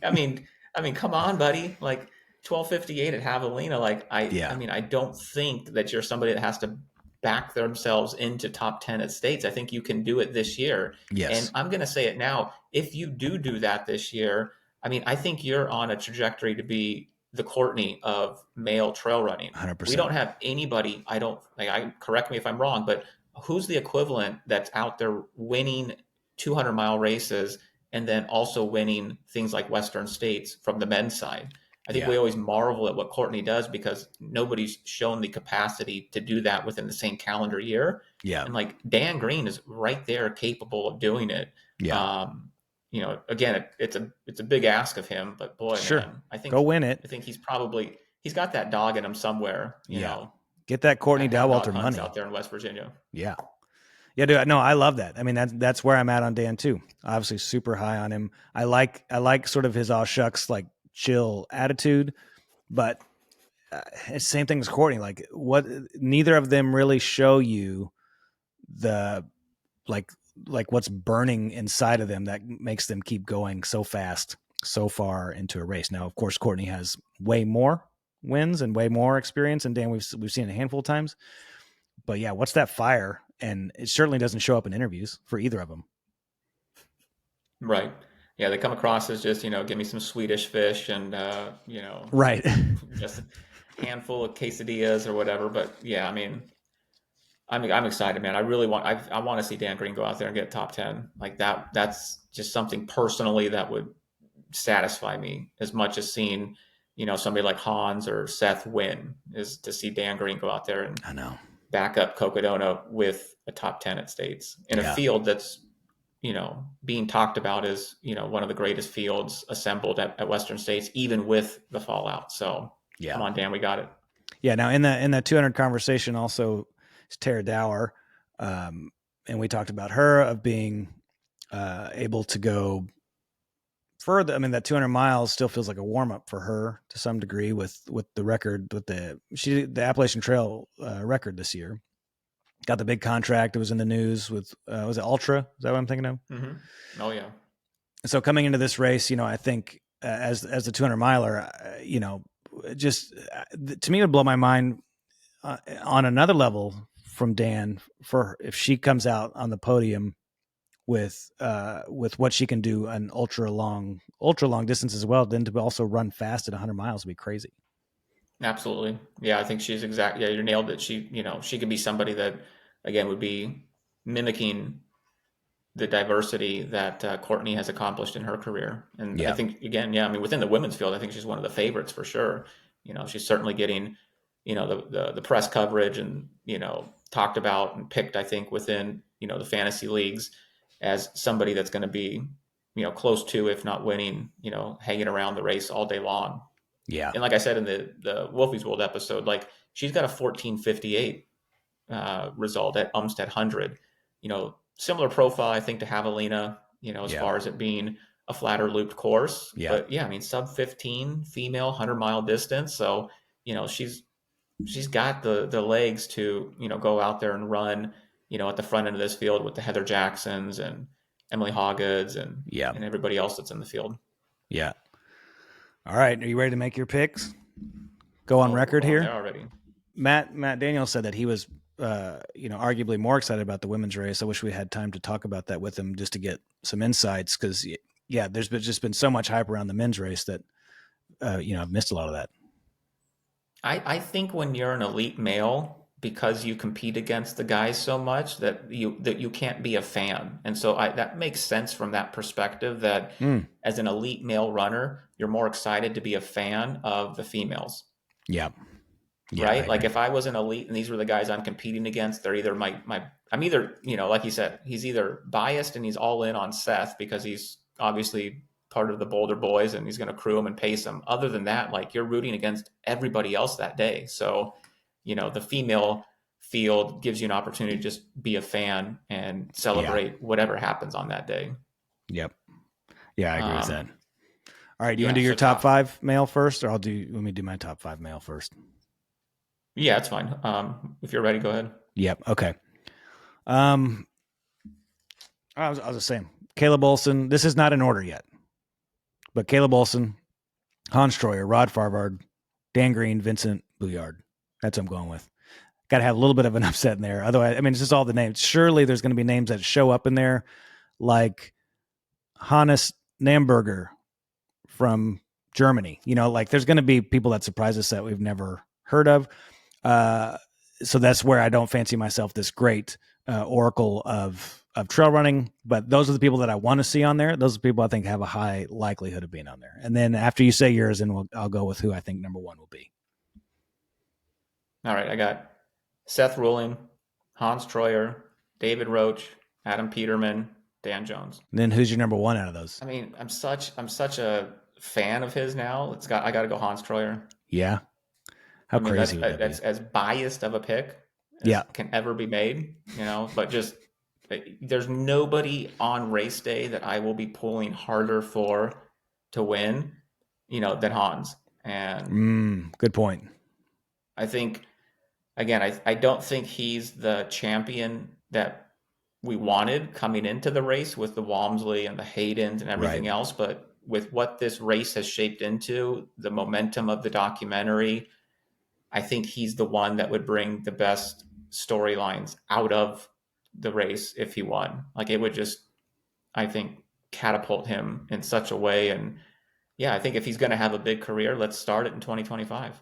I mean, come on, buddy. Like 12:58 at Javelina. Like I mean, I don't think that you're somebody that has to back themselves into top 10 at States. I think you can do it this year. Yes. And I'm going to say it now. If you do that this year, I mean, I think you're on a trajectory to be the Courtney of male trail running. 100%. We don't have anybody. Correct me if I'm wrong, but who's the equivalent that's out there winning 200-mile races and then also winning things like Western States from the men's side? I think we always marvel at what Courtney does because nobody's shown the capacity to do that within the same calendar year. Yeah. And like Dan Green is right there capable of doing it. Yeah. Again, it's a big ask of him, but boy, Sure. man, I think Go win it. I think he's got that dog in him somewhere. You know, get that Courtney at Hound Dog Dauwalter hunts money out there in West Virginia. Yeah. Yeah, dude. No, I love that. I mean, that's where I'm at on Dan too. Obviously, super high on him. I like sort of his aw shucks, like chill attitude, but it's the same thing as Courtney. Like, what? Neither of them really show you the like what's burning inside of them that makes them keep going so fast, so far into a race. Now, of course, Courtney has way more wins and way more experience, and Dan we've seen it a handful of times. But yeah, what's that fire? And it certainly doesn't show up in interviews for either of them. Right. Yeah, they come across as just, give me some Swedish fish and, right. just a handful of quesadillas or whatever. But yeah, I mean, I'm excited, man. I really want to see Dan Green go out there and get top 10 like that. That's just something personally that would satisfy me as much as seeing, somebody like Hans or Seth win, is to see Dan Green go out there and back up Cocodona with a top 10 at States in a field that's, being talked about as, one of the greatest fields assembled at Western States, even with the fallout. So come on, Dan, we got it. Yeah. Now in the 200 conversation also is Tara Dower. And we talked about her of being able to go further. I mean, that 200 miles still feels like a warm up for her to some degree with the record, with the Appalachian Trail record this year. Got the big contract. It was in the news with, was it Ultra? Is that what I'm thinking of? Mm-hmm. Oh yeah. So coming into this race, I think as the 200 miler, just to me, it would blow my mind on another level from Dan for if she comes out on the podium with what she can do an ultra long distance as well, then to also run fast at 100 miles would be crazy. Absolutely. Yeah, I think she's exactly. Yeah, you nailed it. She could be somebody that again would be mimicking the diversity that Courtney has accomplished in her career. And I think again, I mean, within the women's field, I think she's one of the favorites for sure. She's certainly getting, the press coverage and, talked about and picked, I think, within, the fantasy leagues as somebody that's going to be, close to, if not winning, hanging around the race all day long. Yeah. And like I said in the Wolfie's World episode, like she's got a 14:58 result at Umstead 100. Similar profile, I think, to Javelina, as far as it being a flatter looped course. Yeah. But yeah, I mean, sub 15 female 100-mile distance. So, she's got the legs to, go out there and run, at the front end of this field with the Heather Jacksons and Emily Hoggoods and everybody else that's in the field. Yeah. All right. Are you ready to make your picks? Go on record here. Already. Matt Daniel said that he was, arguably more excited about the women's race. I wish we had time to talk about that with him just to get some insights. Cause there's just been so much hype around the men's race that, I've missed a lot of that. I think when you're an elite male, because you compete against the guys so much that you can't be a fan. And so that makes sense from that perspective that as an elite male runner, you're more excited to be a fan of the females. Yeah. Right. Like if I was an elite and these were the guys I'm competing against, they're either I'm either, like you said, he's either biased and he's all in on Seth because he's obviously part of the Boulder boys and he's going to crew him and pace him. Other than that, like you're rooting against everybody else that day. So, the female field gives you an opportunity to just be a fan and celebrate whatever happens on that day. Yep. Yeah, I agree with that. All right. Do you want to do your top 5 male first, or let me do my top 5 male first? Yeah, it's fine. If you're ready, go ahead. Yep. Okay. I was just saying, Caleb Olsson, this is not in order yet, but Caleb Olsson, Hans Troyer, Rod Farvard, Dan Green, Vincent Bouillard. That's what I'm going with. Got to have a little bit of an upset in there. Otherwise, I mean, it's just all the names. Surely there's going to be names that show up in there like Hannes Namberger from Germany. Like there's going to be people that surprise us that we've never heard of. So that's where I don't fancy myself this great oracle of of trail running, but those are the people that I want to see on there. Those are the people I think have a high likelihood of being on there. And then after you say yours, and I'll go with who I think number one will be. All right, I got Seth Ruling, Hans Troyer, David Roach, Adam Peterman, Dan Jones. And then who's your number one out of those? I mean, I'm such a fan of his now. I got to go Hans Troyer. Yeah. How crazy would that be? That's as biased of a pick as can ever be made, but just there's nobody on race day that I will be pulling harder for to win, than Hans. And good point. I think, again, I don't think he's the champion that we wanted coming into the race with the Walmsley and the Haydens and everything else. But with what this race has shaped into, the momentum of the documentary, I think he's the one that would bring the best storylines out of the race if he won. Like, it would just, I think, catapult him in such a way. And yeah, I think if he's going to have a big career, let's start it in 2025.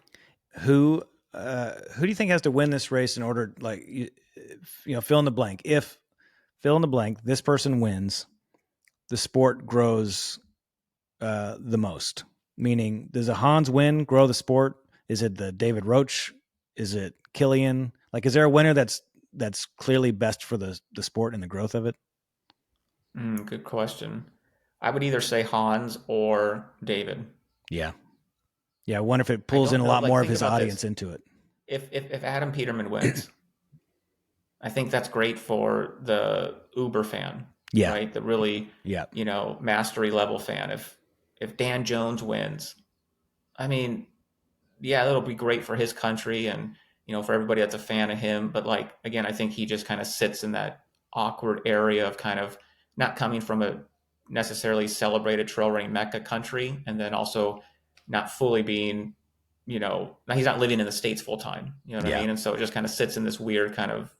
Who do you think has to win this race in order, like, fill in the blank? If fill in the blank, this person wins, the sport grows the most. Meaning, does a Hans win grow the sport? Is it the David Roach? Is it Killian? Like, is there a winner that's clearly best for the sport and the growth of it? Good question. I would either say Hans or David. Yeah. Yeah, I wonder if it pulls in a lot more of his audience into it. If Adam Peterman wins, I think that's great for the Uber fan. Yeah. Right? The really, mastery level fan. If Dan Jones wins, I mean, yeah, that'll be great for his country and, for everybody that's a fan of him. But, like, again, I think he just kind of sits in that awkward area of kind of not coming from a necessarily celebrated trail running Mecca country, and then also not fully being, he's not living in the States full time, I mean? And so it just kind of sits in this weird kind of,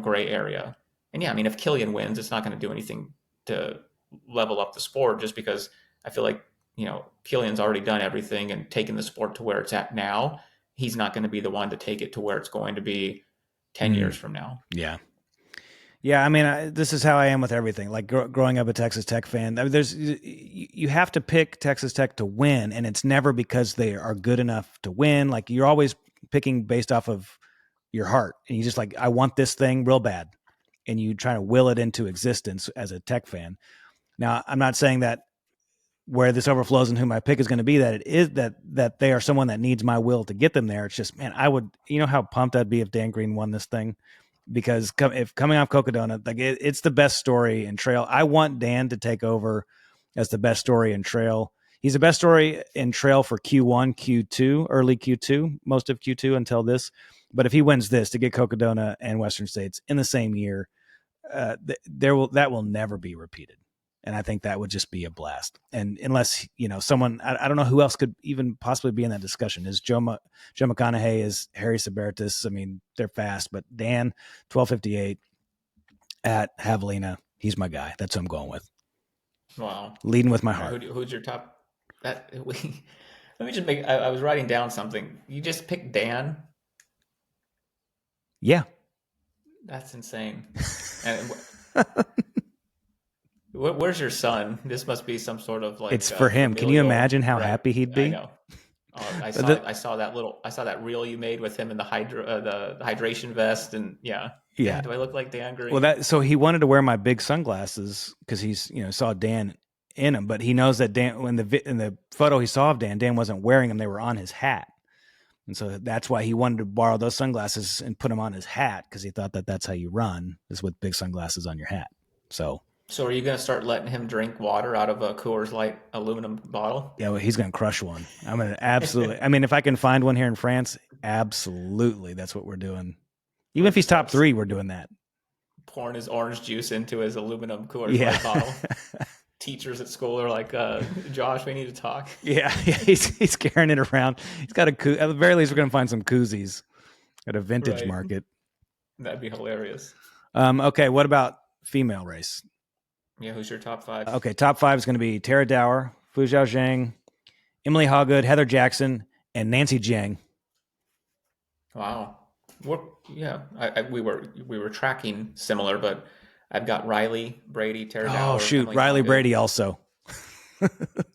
gray area. And yeah, I mean, if Killian wins, it's not going to do anything to level up the sport, just because I feel like, Killian's already done everything and taken the sport to where it's at now. He's not going to be the one to take it to where it's going to be 10 years from now. Yeah. Yeah, I mean, this is how I am with everything. Like, growing up a Texas Tech fan, I mean, you have to pick Texas Tech to win, and it's never because they are good enough to win. Like, you're always picking based off of your heart, and you just like, I want this thing real bad, and you try to will it into existence as a Tech fan. Now, I'm not saying that where this overflows and who my pick is going to be, that it is that they are someone that needs my will to get them there. It's just, man, I would, how pumped I'd be if Dan Green won this thing. Because if coming off Cocodona, like, it's the best story in trail. I want Dan to take over as the best story in trail. He's the best story in trail for Q1, Q2, early Q2, most of Q2 until this. But if he wins this, to get Cocodona and Western States in the same year, that will never be repeated. And I think that would just be a blast. And unless, someone, I don't know who else could even possibly be in that discussion. Is Joe McConaughey, is Harry Sabertis. I mean, they're fast, but Dan, 12:58 at Javelina, he's my guy. That's who I'm going with. Wow. Leading with my heart. Who's your top? Let me just make, I was writing down something. You just picked Dan? Yeah. That's insane. And where's your son? This must be some sort of, like, it's for him. Can you imagine how happy he'd be? I know. I saw that reel you made with him in the hydration vest, and yeah. Do I look like Dan Green? Well, so he wanted to wear my big sunglasses because he's saw Dan in them, but he knows that Dan, when in the photo he saw of Dan wasn't wearing them; they were on his hat, and so that's why he wanted to borrow those sunglasses and put them on his hat, because he thought that that's how you run, is with big sunglasses on your hat. So are you going to start letting him drink water out of a Coors Light aluminum bottle? Yeah, well, he's going to crush one. I'm going to absolutely. I mean, if I can find one here in France, absolutely, that's what we're doing. Even if he's top 3, we're doing that. Pouring his orange juice into his aluminum Coors Light bottle. Teachers at school are like, Josh, we need to talk. Yeah, he's carrying it around. He's got at the very least, we're going to find some koozies at a vintage market. That'd be hilarious. Okay, what about female race? Yeah, who's your top 5? Okay, top 5 is going to be Tara Dower, Fu Zhao Zhang, Emily Hawgood, Heather Jackson, and Nancy Jiang. Wow. We were tracking similar, but I've got Riley, Brady, Tara Oh Dower, shoot, Emily Riley Hoggood. Brady also.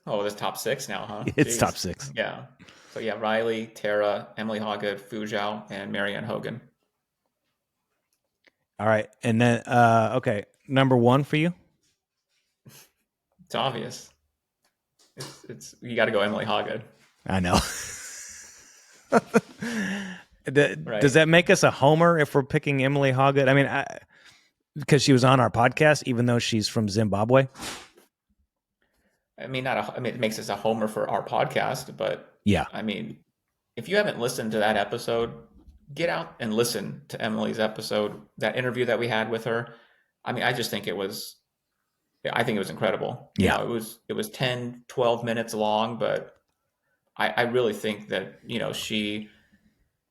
Oh, there's top 6 now, huh? It's top Jeez. 6. Yeah. So yeah, Riley, Tara, Emily Hoggood, Fu Zhao, and Marianne Hogan. All right, and then okay, number 1 for you. It's obvious. It's you got to go Emily Hoggood, I know. Does right? that make us a homer if we're picking Emily Hoggood? I mean, because she was on our podcast, even though she's from Zimbabwe. I mean, I mean, it makes us a homer for our podcast, but Yeah, I mean, if you haven't listened to that episode, get out and listen to Emily's episode, that interview that we had with her. I mean, I think it was incredible. You yeah, know, it was 10, 12 minutes long, but I really think that, you know, she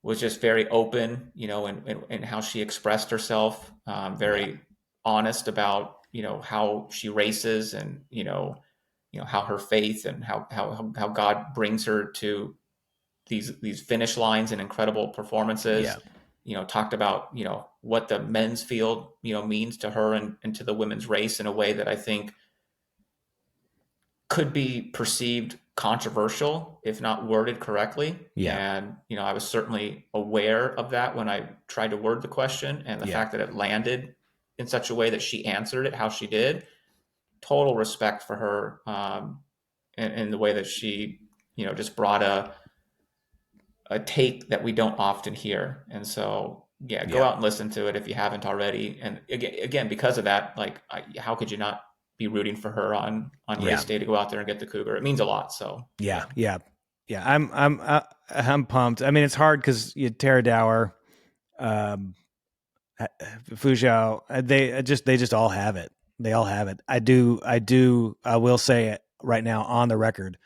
was just very open, you know, in how she expressed herself, yeah, very honest about, you know, how she races and, you know, how her faith and how God brings her to these finish lines and incredible yeah, performances. You know, talked about, you know, what the men's field, you know, means to her and to the women's race in a way that I think could be perceived controversial if not worded correctly. yeah, And, you know, I was certainly aware of that when I tried to word the question, and the yeah, fact that it landed in such a way that she answered it how she did. Total respect for her, and the way that she, you know, just brought a take that we don't often hear. And so, yeah, go yeah, out and listen to it if you haven't already. And again, because of that, like, how could you not be rooting for her on yeah, race day to go out there and get the cougar? It means a lot. So, yeah, yeah, yeah, yeah. I'm pumped. I mean, it's hard because you Tara Dower, um, Fuzhou, they just all have it. They all have it. I will say it right now on the record.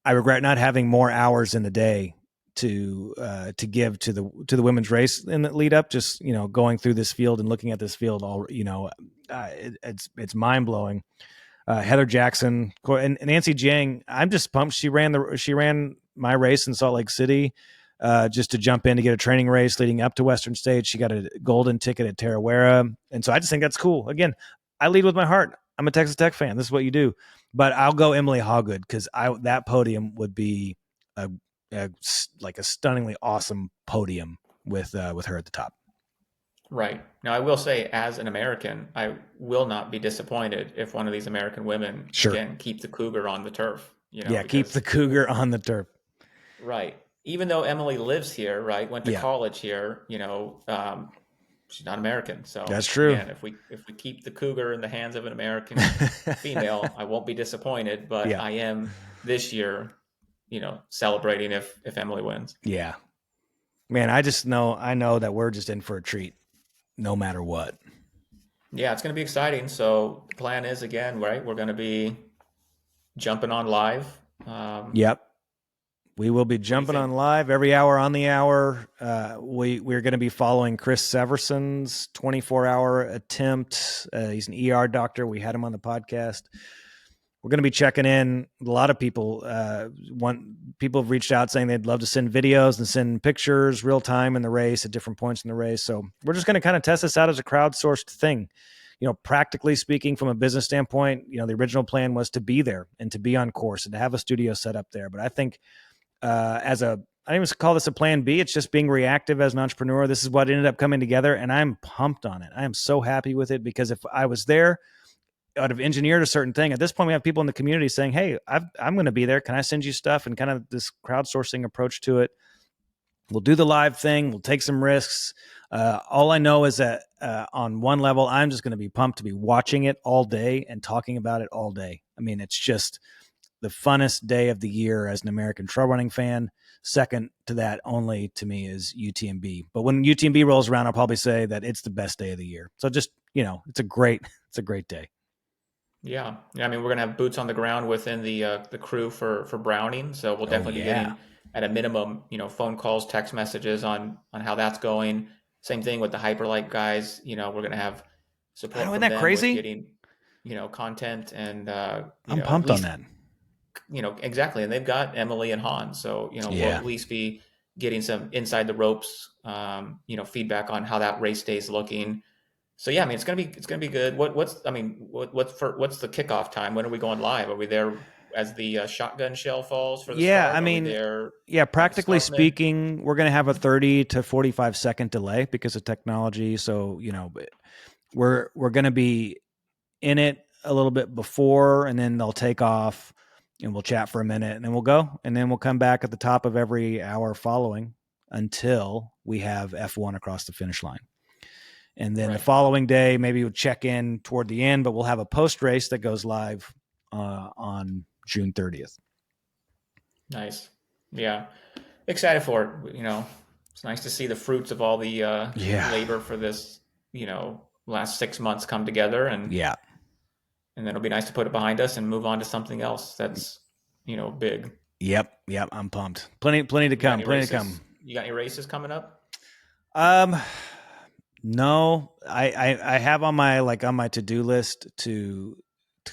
I regret not having more hours in the day to give to the women's race in the lead up. Just, you know, going through this field and looking at this field, all, you know, it's mind blowing. Heather Jackson and Nancy Jiang. I'm just pumped. She ran my race in Salt Lake City, just to jump in to get a training race leading up to Western States. She got a golden ticket at Tarawera, and so I just think that's cool. Again, I lead with my heart. I'm a Texas Tech fan. This is what you do. But I'll go Emily Hoggood because that podium would be like a stunningly awesome podium with her at the top. right. Now, I will say, as an American, I will not be disappointed if one of these American women, Sure. again, keep the cougar on the turf, you know, Yeah, keep the because, cougar on the turf. right. Even though Emily lives here, right, went to Yeah, college here, you know, she's not American. that's So true. again, if we keep the cougar in the hands of an American female, I won't be disappointed. But Yeah, I am this year, you know, celebrating if Emily wins. yeah, man. I know that we're just in for a treat, no matter what. Yeah, it's going to be exciting. So the plan is, again, right, we're going to be jumping on live. Yep. We will be What do you jumping think? on live every hour on the hour. We're going to be following Chris Severson's 24-hour attempt. He's an ER doctor. We had him on the podcast. We're going to be checking in. A lot of people people have reached out saying they'd love to send videos and send pictures real time in the race at different points in the race. So we're just going to kind of test this out as a crowdsourced thing. You know, practically speaking, from a business standpoint, you know, the original plan was to be there and to be on course and to have a studio set up there. But I think I don't even call this a plan B. It's just being reactive as an entrepreneur. This is what ended up coming together, and I'm pumped on it. I am so happy with it because if I was there, I would have engineered a certain thing. At this point, we have people in the community saying, "Hey, I'm going to be there. Can I send you stuff?" And kind of this crowdsourcing approach to it. We'll do the live thing. We'll take some risks. All I know is that on one level, I'm just going to be pumped to be watching it all day and talking about it all day. I mean, it's just the funnest day of the year as an American trail running fan. Second to that only to me is UTMB. But when UTMB rolls around, I'll probably say that it's the best day of the year. So just, you know, it's a great day. Yeah, yeah. I mean, we're gonna have boots on the ground within the crew for Browning, so we'll Oh definitely be yeah. getting, at a minimum, you know, phone calls, text messages on how that's going. Same thing with the Hyperlyte guys. You know, we're gonna have I know, support isn't from that them with crazy? getting, you know, content and you I'm know, at pumped on least, that. you know, exactly. And they've got Emily and Han, so you know, we'll Yeah. at least be getting some inside the ropes, you know, feedback on how that race day is looking. So yeah, I mean, it's gonna be good. What's the kickoff time? When are we going live? Are we there as the shotgun shell falls for the Yeah, I start? Are we mean, there yeah, at the practically start mid? speaking, we're going to have a 30 to 45-second delay because of technology. So, we're going to be in it a little bit before, and then they'll take off and we'll chat for a minute and then we'll go. And then we'll come back at the top of every hour following until we have F1 across the finish line. And then the Right. following day, maybe we'll check in toward the end, but we'll have a post race that goes live on June 30th. Nice. Yeah. Excited for it. It's nice to see the fruits of all the Yeah. labor for this, last 6 months come together, Yeah. and then it'll be nice to put it behind us and move on to something else that's, big. Yep. I'm pumped. Plenty to come. Plenty to come. You got any races coming up? Um, no, I have on my to-do list to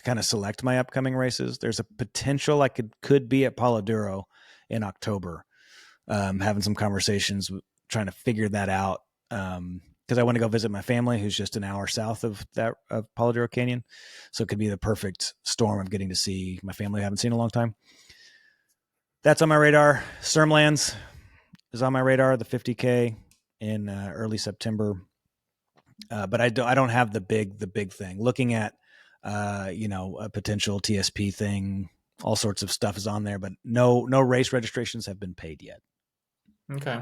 kind of select my upcoming races. There's a potential I could be at Palo Duro in October. Having some conversations, trying to figure that out. Because I want to go visit my family, who's just an hour south of Palo Duro Canyon, so it could be the perfect storm of getting to see my family I haven't seen in a long time. That's on my radar. Surmlands is on my radar. The 50K in early September, but I don't have the big thing. Looking at a potential TSP thing, all sorts of stuff is on there, but no race registrations have been paid yet. Okay.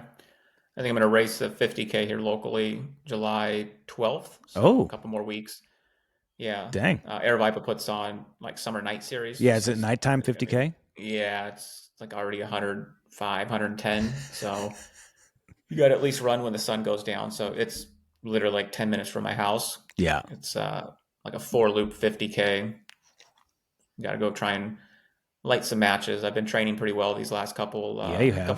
I think I'm going to race the 50K here locally July 12th. So Oh. a couple more weeks. Yeah. Dang. Aire Libre puts on like summer night series. Yeah. Is it nighttime 50K? Yeah. It's like already 105, 110. So you got to at least run when the sun goes down. So it's literally like 10 minutes from my house. Yeah. It's like a 4-loop 50K. You got to go try and light some matches. I've been training pretty well these last couple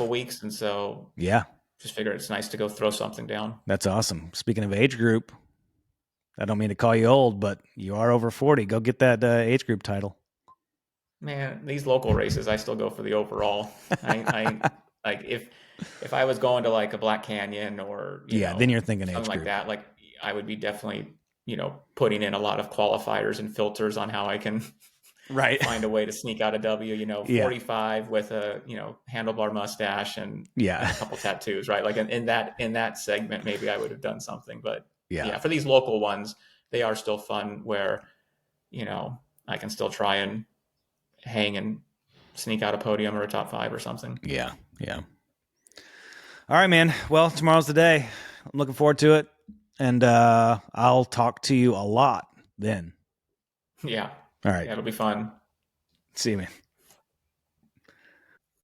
weeks. And so yeah, just figured it's nice to go throw something down. That's awesome. Speaking of age group, I don't mean to call you old, but you are over 40. Go get that age group title. Man, these local races, I still go for the overall. I like if I was going to like a Black Canyon or then you're thinking something age like group. that, like I would be definitely putting in a lot of qualifiers and filters on how I can find a way to sneak out a W. 45 with a handlebar mustache and a couple tattoos, right? Like in that segment, maybe I would have done something, but for these local ones, they are still fun where I can still try and hang and sneak out a podium or a top 5 or something. Yeah. All right, man. Well, tomorrow's the day. I'm looking forward to it. And I'll talk to you a lot then. Yeah. All right. Yeah, it'll be fun. See you, man.